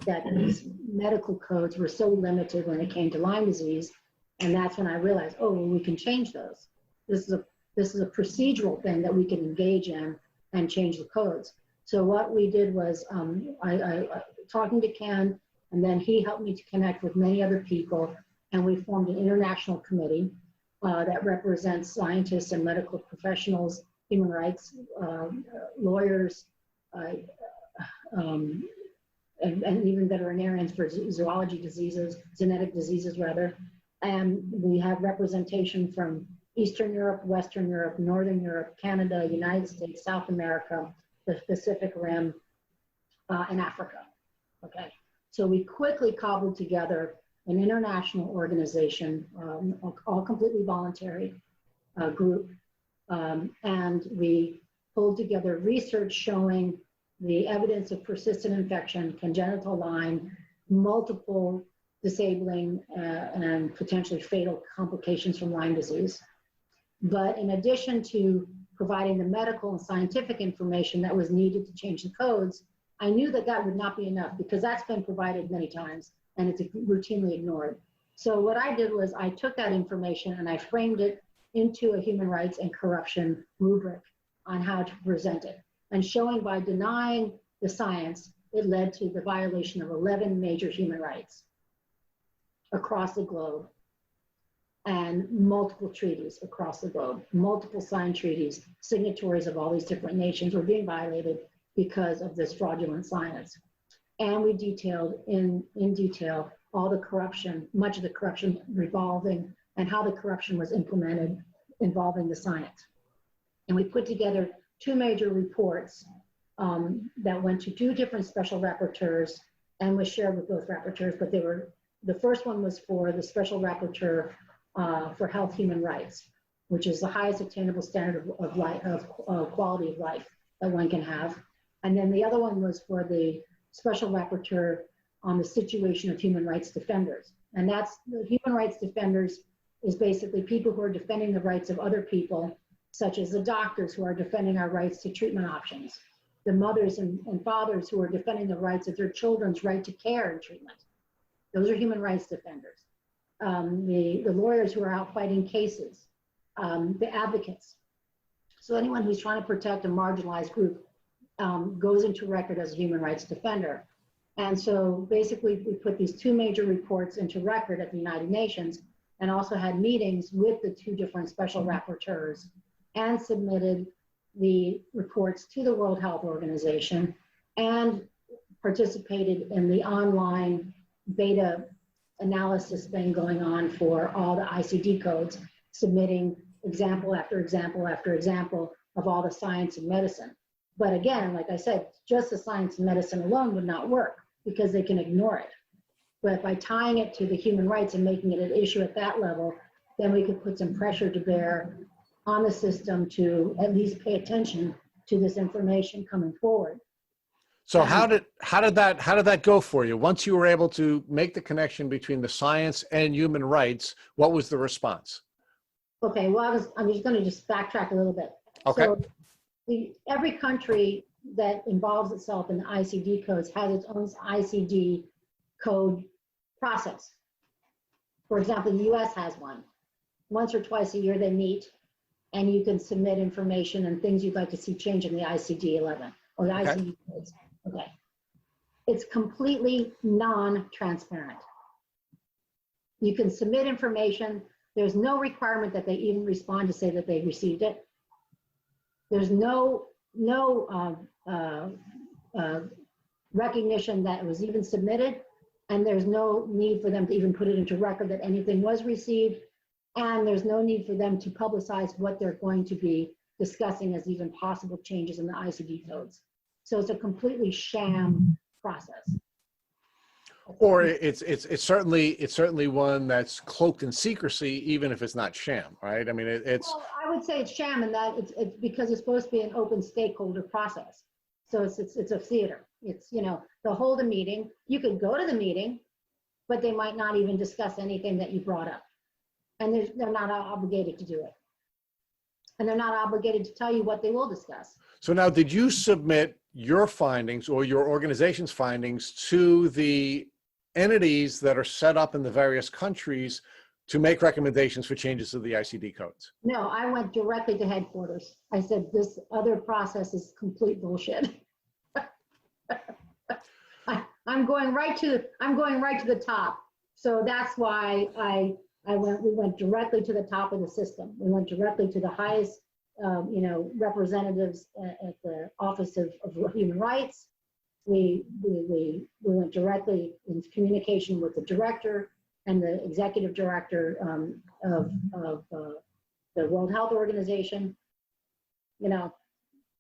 that these medical codes were so limited when it came to Lyme disease. And that's when I realized, oh, well, we can change those. This is a procedural thing that we can engage in and change the codes. So what we did was I talking to Ken, and then he helped me to connect with many other people, and we formed an international committee that represents scientists and medical professionals, human rights, lawyers, and even veterinarians for zoology diseases, genetic diseases rather. And we have representation from Eastern Europe, Western Europe, Northern Europe, Canada, United States, South America, the Pacific Rim, and Africa. Okay, so we quickly cobbled together an international organization, all completely voluntary group, and we pulled together research showing the evidence of persistent infection, congenital Lyme, multiple disabling and potentially fatal complications from Lyme disease. But in addition to providing the medical and scientific information that was needed to change the codes, I knew that that would not be enough because that's been provided many times and it's routinely ignored. So what I did was I took that information and I framed it into a human rights and corruption rubric on how to present it, and showing by denying the science, it led to the violation of 11 major human rights across the globe, and multiple treaties across the globe, multiple signed treaties, signatories of all these different nations were being violated because of this fraudulent science. And we detailed in detail all the corruption, much of the corruption revolving, and how the corruption was implemented involving the science. And we put together 2 major reports that went to 2 different special rapporteurs and was shared with both rapporteurs, but they were, the first one was for the special rapporteur for health human rights, which is the highest attainable standard of life, of quality of life that one can have. And then the other one was for the special rapporteur on the situation of human rights defenders. And that's, the human rights defenders is basically people who are defending the rights of other people, such as the doctors who are defending our rights to treatment options, the mothers and fathers who are defending the rights of their children's right to care and treatment. Those are human rights defenders. The lawyers who are out fighting cases, the advocates. So anyone who's trying to protect a marginalized group goes into record as a human rights defender. And so basically we put these 2 major reports into record at the United Nations, and also had meetings with the 2 different special rapporteurs, and submitted the reports to the World Health Organization, and participated in the online beta analysis thing going on for all the ICD codes, submitting example after example after example of all the science and medicine. But again, like I said, just the science and medicine alone would not work because they can ignore it. But by tying it to the human rights and making it an issue at that level, then we could put some pressure to bear on the system to at least pay attention to this information coming forward. So how did that go for you? Once you were able to make the connection between the science and human rights, what was the response? Okay, well, I'm just going to backtrack a little bit. Okay. So every country that involves itself in the ICD codes has its own ICD code process. For example, the US has one. Once or twice a year they meet, and you can submit information and things you'd like to see change in the ICD-11 or the ICD codes. Okay. It's completely non-transparent. You can submit information. There's no requirement that they even respond to say that they received it. There's no recognition that it was even submitted, and there's no need for them to even put it into record that anything was received, and there's no need for them to publicize what they're going to be discussing as even possible changes in the ICD codes. So it's a completely sham process. Or it's certainly one that's cloaked in secrecy, even if it's not sham, right? I mean, Well, I would say it's sham in that it's because it's supposed to be an open stakeholder process. So it's a theater. It's, you know, they'll hold a meeting. You could go to the meeting, but they might not even discuss anything that you brought up. And they're not obligated to do it. And they're not obligated to tell you what they will discuss. So now, did you submit your findings or your organization's findings to the entities that are set up in the various countries to make recommendations for changes to the ICD codes? No, I went directly to headquarters. I said, this other process is complete bullshit. I'm going right to the top. So that's why we went directly to the top of the system. We went directly to the highest, representatives at the Office of Human Rights. We went directly in communication with the director and the executive director of the World Health Organization.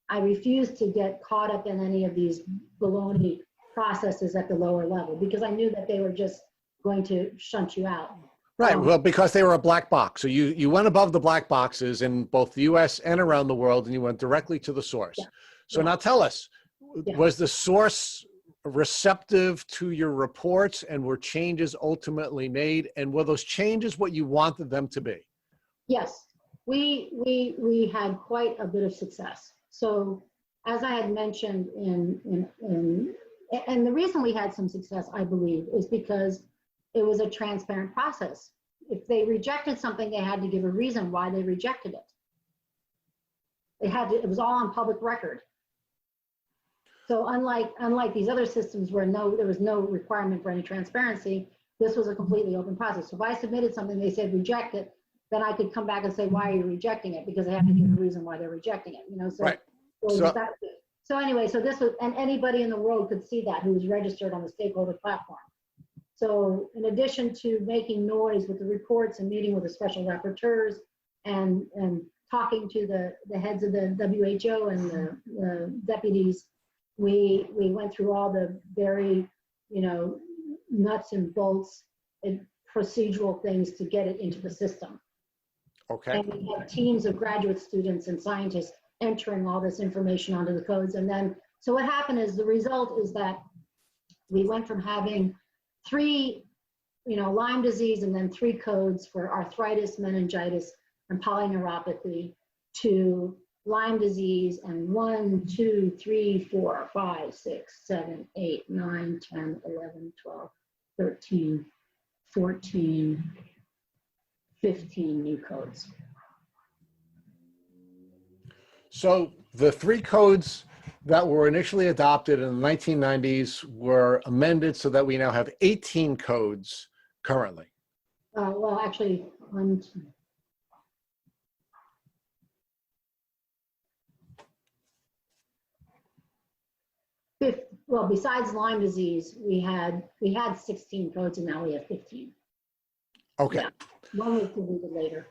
I refused to get caught up in any of these baloney processes at the lower level because I knew that they were just going to shunt you out. Right. Well, because they were a black box. So you went above the black boxes in both the US and around the world, and you went directly to the source. Yeah. So now tell us, was the source receptive to your reports, and were changes ultimately made? And were those changes what you wanted them to be? Yes, we had quite a bit of success. So as I had mentioned and the reason we had some success, I believe, is because it was a transparent process. If they rejected something, they had to give a reason why they rejected it. It was all on public record. So unlike these other systems where there was no requirement for any transparency, this was a completely open process. So if I submitted something, they said reject it, then I could come back and say, why are you rejecting it? Because they have to give a reason why they're rejecting it. So, right. So anyway, so this was, and anybody in the world could see that who was registered on the stakeholder platform. So in addition to making noise with the reports and meeting with the special rapporteurs and talking to the heads of the WHO and the deputies, we went through all the very, nuts and bolts and procedural things to get it into the system. Okay. And we had teams of graduate students and scientists entering all this information onto the codes. And then, so what happened is the result is that we went from having 3, Lyme disease and then 3 codes for arthritis, meningitis, and polyneuropathy to Lyme disease and 1, 2, 3, 4, 5, 6, 7, 8, 9, 10, 11, 12, 13, 14, 15 new codes. So the 3 codes that were initially adopted in the 1990s were amended so that we now have 18 codes currently. Well, actually, well, besides Lyme disease, we had 16 codes, and now we have 15. Okay. Yeah. One was deleted later.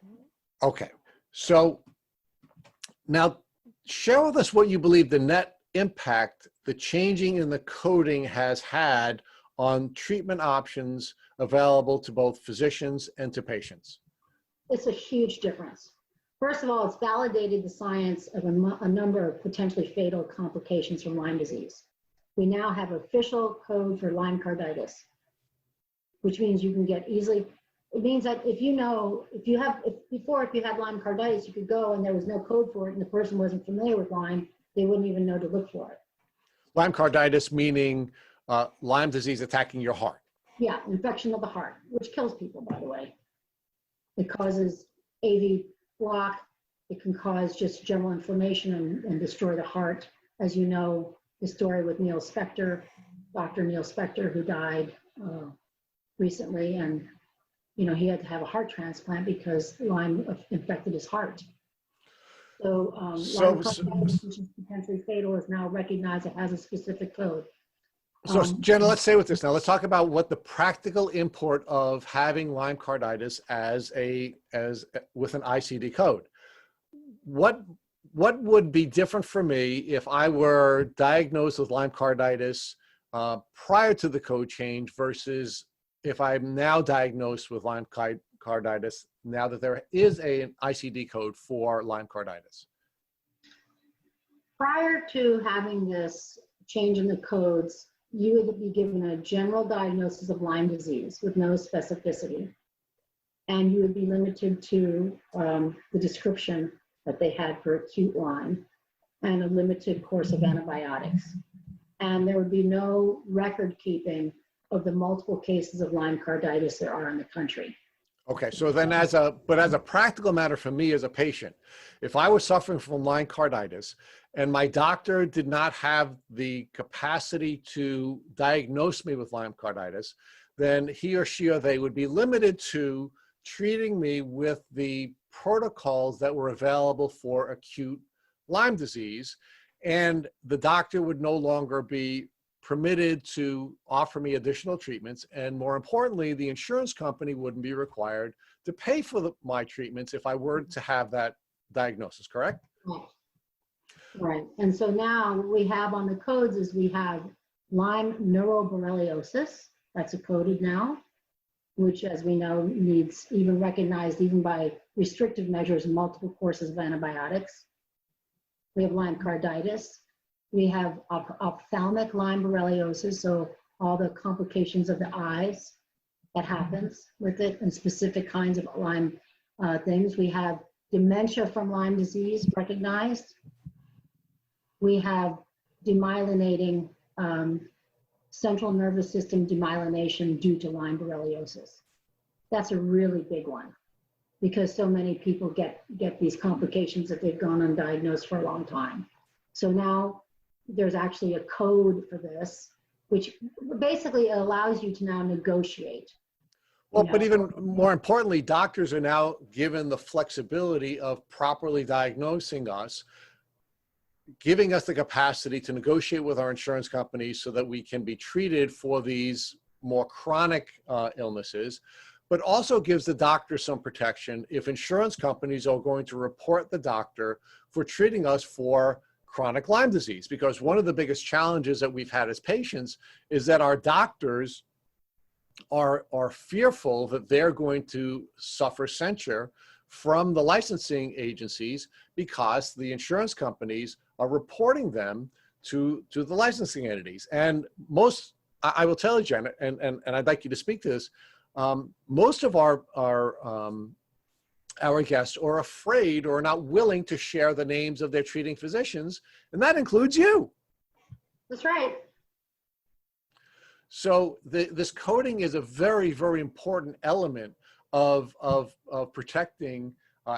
Okay. So now share with us what you believe the net impact the changing in the coding has had on treatment options available to both physicians and to patients. It's a huge difference. First of all, it's validated the science of a number of potentially fatal complications from Lyme disease. We now have official code for Lyme carditis, which means you can get easily, it means that if you had Lyme carditis, you could go and there was no code for it and the person wasn't familiar with Lyme, they wouldn't even know to look for it. Lyme carditis meaning Lyme disease attacking your heart. Yeah, infection of the heart, which kills people, by the way. It causes AV block. It can cause just general inflammation and destroy the heart. As you know, the story with Neil Spector, Dr. Neil Spector, who died recently, and he had to have a heart transplant because Lyme infected his heart. So Lyme carditis, which is potentially fatal, is now recognized. It has a specific code. So Jenna, let's stay with this now. Let's talk about what the practical import of having Lyme carditis with an ICD code. What would be different for me if I were diagnosed with Lyme carditis prior to the code change versus if I'm now diagnosed with Lyme carditis now that there is an ICD code for Lyme carditis? Prior to having this change in the codes, you would be given a general diagnosis of Lyme disease with no specificity. And you would be limited to the description that they had for acute Lyme. and a limited course of antibiotics. And there would be no record keeping of the multiple cases of Lyme carditis there are in the country. Okay, so then as a practical matter for me as a patient, if I was suffering from Lyme carditis and my doctor did not have the capacity to diagnose me with Lyme carditis, then he or she or they would be limited to treating me with the protocols that were available for acute Lyme disease, and the doctor would no longer be permitted to offer me additional treatments. And more importantly, the insurance company wouldn't be required to pay for my treatments if I were to have that diagnosis, correct? Right. And so now what we have on the codes is we have Lyme neuroborreliosis. That's coded now, which, as we know, needs even recognized even by restrictive measures, multiple courses of antibiotics. We have Lyme carditis. We have ophthalmic Lyme borreliosis, so all the complications of the eyes that happens with it and specific kinds of Lyme things. We have dementia from Lyme disease recognized. We have demyelinating central nervous system demyelination due to Lyme borreliosis. That's a really big one because so many people get these complications that they've gone undiagnosed for a long time. So now there's actually a code for this, which basically allows you to now negotiate. Well, but even more importantly, doctors are now given the flexibility of properly diagnosing us, giving us the capacity to negotiate with our insurance companies so that we can be treated for these more chronic illnesses, but also gives the doctor some protection if insurance companies are going to report the doctor for treating us for chronic Lyme disease. Because one of the biggest challenges that we've had as patients is that our doctors are fearful that they're going to suffer censure from the licensing agencies because the insurance companies are reporting them to the licensing entities. And I will tell you, Jenna, and I'd like you to speak to this, most of our guests are afraid or not willing to share the names of their treating physicians, and that includes you. That's right. So this coding is a very, very important element of protecting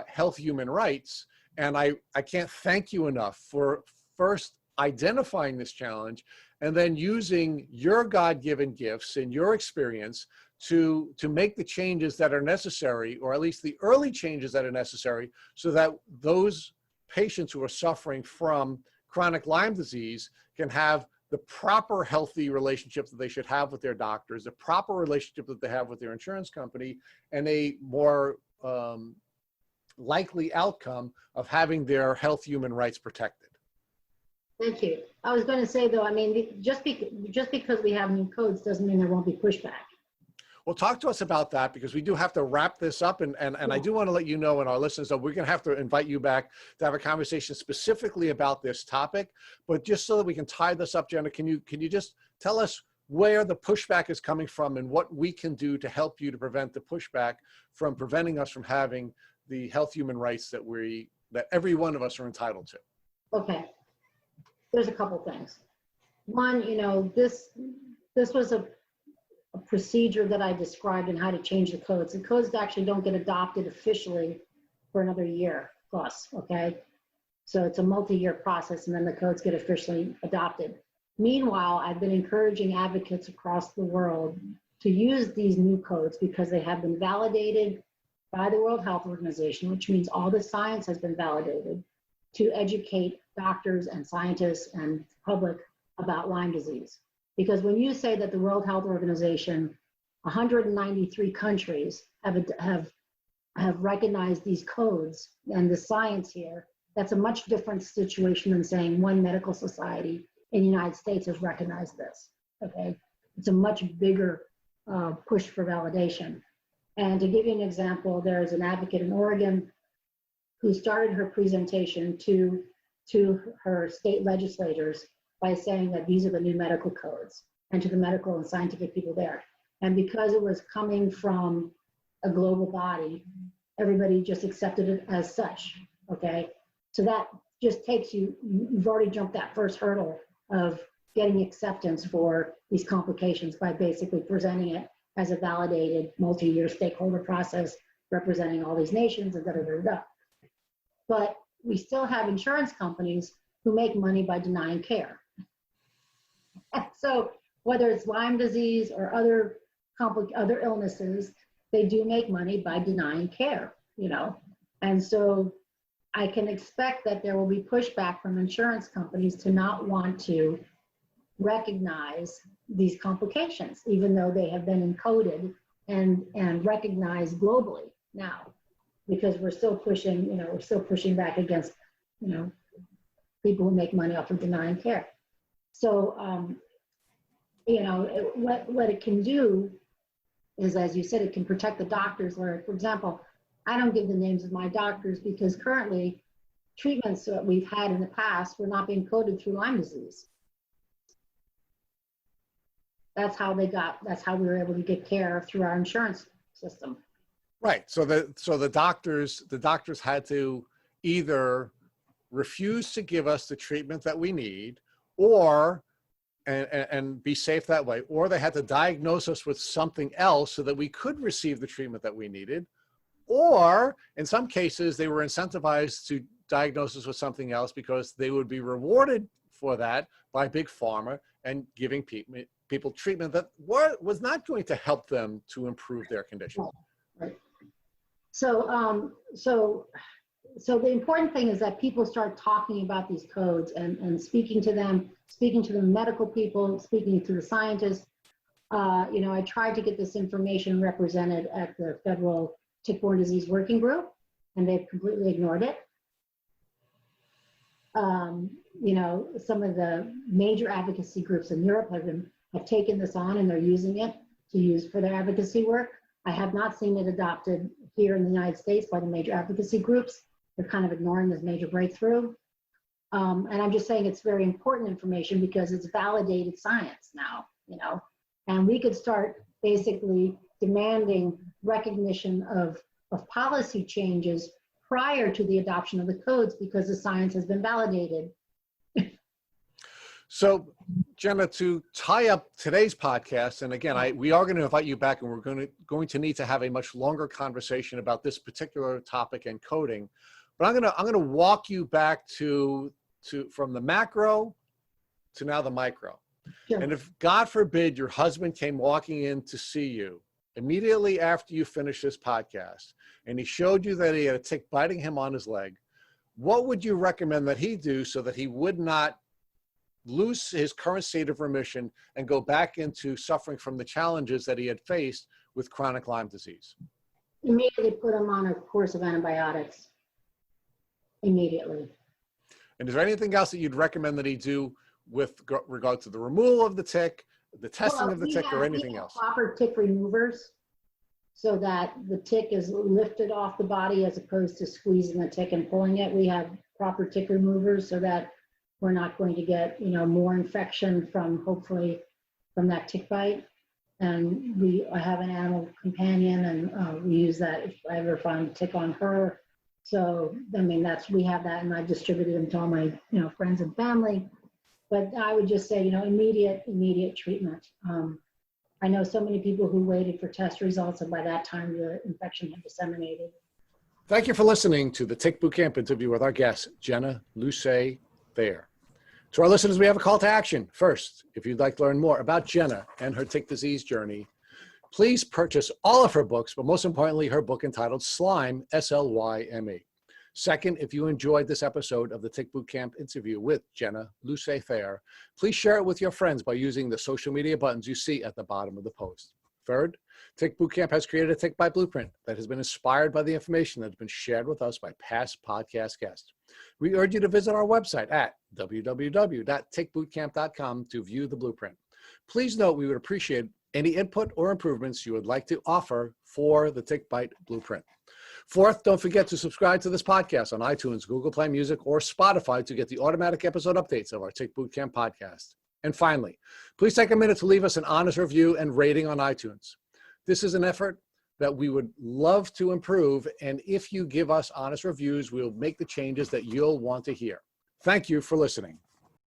health human rights. And I can't thank you enough for first identifying this challenge and then using your God-given gifts and your experience to make the changes that are necessary, or at least the early changes that are necessary, so that those patients who are suffering from chronic Lyme disease can have the proper healthy relationship that they should have with their doctors, the proper relationship that they have with their insurance company, and a more likely outcome of having their health human rights protected. Thank you. I was going to say, though, I mean, just because we have new codes doesn't mean there won't be pushback. Well, talk to us about that, because we do have to wrap this up. And I do want to let you know, and our listeners, that we're going to have to invite you back to have a conversation specifically about this topic. But just so that we can tie this up, Jenna, can you just tell us where the pushback is coming from and what we can do to help you to prevent the pushback from preventing us from having the health human rights that every one of us are entitled to? Okay. There's a couple things. One, this was a procedure that I described and how to change the codes. The codes actually don't get adopted officially for another year plus, okay? So it's a multi-year process, and then the codes get officially adopted. Meanwhile, I've been encouraging advocates across the world to use these new codes because they have been validated by the World Health Organization, which means all the science has been validated, to educate doctors and scientists and public about Lyme disease. Because when you say that the World Health Organization, 193 countries have recognized these codes and the science here, that's a much different situation than saying one medical society in the United States has recognized this, okay? It's a much bigger push for validation. And to give you an example, there's an advocate in Oregon who started her presentation to her state legislators by saying that these are the new medical codes, and to the medical and scientific people there. And because it was coming from a global body, everybody just accepted it as such, okay? So that just takes you've already jumped that first hurdle of getting acceptance for these complications by basically presenting it as a validated multi-year stakeholder process representing all these nations and da-da-da-da. But we still have insurance companies who make money by denying care. So whether it's Lyme disease or other illnesses, they do make money by denying care, you know. And so I can expect that there will be pushback from insurance companies to not want to recognize these complications, even though they have been encoded and recognized globally now, because we're still pushing, you know, we're still pushing back against, you know, people who make money off of denying care. So, you know, what it can do is, as you said, it can protect the doctors. Where, for example, I don't give the names of my doctors because currently treatments that we've had in the past were not being coded through Lyme disease. That's how we were able to get care through our insurance system. Right. So the doctors had to either refuse to give us the treatment that we need, or and be safe that way, or they had to diagnose us with something else so that we could receive the treatment that we needed, or in some cases they were incentivized to diagnose us with something else because they would be rewarded for that by Big Pharma and giving people treatment that was not going to help them to improve their condition. Right. So, so the important thing is that people start talking about these codes and speaking to the medical people, speaking to the scientists. You know, I tried to get this information represented at the Federal Tick-Borne Disease Working Group, and they've completely ignored it. You know, some of the major advocacy groups in Europe have taken this on, and they're using it to use for their advocacy work. I have not seen it adopted here in the United States by the major advocacy groups. They're kind of ignoring this major breakthrough. And I'm just saying it's very important information because it's validated science now, you know, and we could start basically demanding recognition of policy changes prior to the adoption of the codes because the science has been validated. So, Jenna, to tie up today's podcast, and again, we are going to invite you back, and we're going to need to have a much longer conversation about this particular topic and coding. But I'm going to walk you back to from the macro to now the micro. Sure. And if, God forbid, your husband came walking in to see you immediately after you finished this podcast, and he showed you that he had a tick biting him on his leg, what would you recommend that he do so that he would not lose his current state of remission and go back into suffering from the challenges that he had faced with chronic Lyme disease? Immediately put him on a course of antibiotics. Immediately. And is there anything else that you'd recommend that he do with regard to the removal of the tick, the testing of the tick, or anything else? Proper tick removers so that the tick is lifted off the body as opposed to squeezing the tick and pulling it. We have proper tick removers so that we're not going to get, you know, more infection from, hopefully, from that tick bite. And I have an animal companion, and we use that if I ever find a tick on her. So, I mean, we have that, and I distributed them to all my, you know, friends and family. But I would just say, you know, immediate treatment. I know so many people who waited for test results, and by that time the infection had disseminated. Thank you for listening to the Tick Bootcamp interview with our guest, Jenna Luché-Thayer. To our listeners, we have a call to action. First, if you'd like to learn more about Jenna and her tick disease journey, please purchase all of her books, but most importantly, her book entitled Slyme, S-L-Y-M-E. Second, if you enjoyed this episode of the Tick Bootcamp interview with Jenna Luché-Thayer, please share it with your friends by using the social media buttons you see at the bottom of the post. Third, Tick Bootcamp has created a Tick Bite Blueprint that has been inspired by the information that has been shared with us by past podcast guests. We urge you to visit our website at www.tickbootcamp.com to view the blueprint. Please note we would appreciate any input or improvements you would like to offer for the Tick Bite Blueprint. Fourth, don't forget to subscribe to this podcast on iTunes, Google Play Music, or Spotify to get the automatic episode updates of our Tick Bootcamp podcast. And finally, please take a minute to leave us an honest review and rating on iTunes. This is an effort that we would love to improve, and if you give us honest reviews, we'll make the changes that you'll want to hear. Thank you for listening.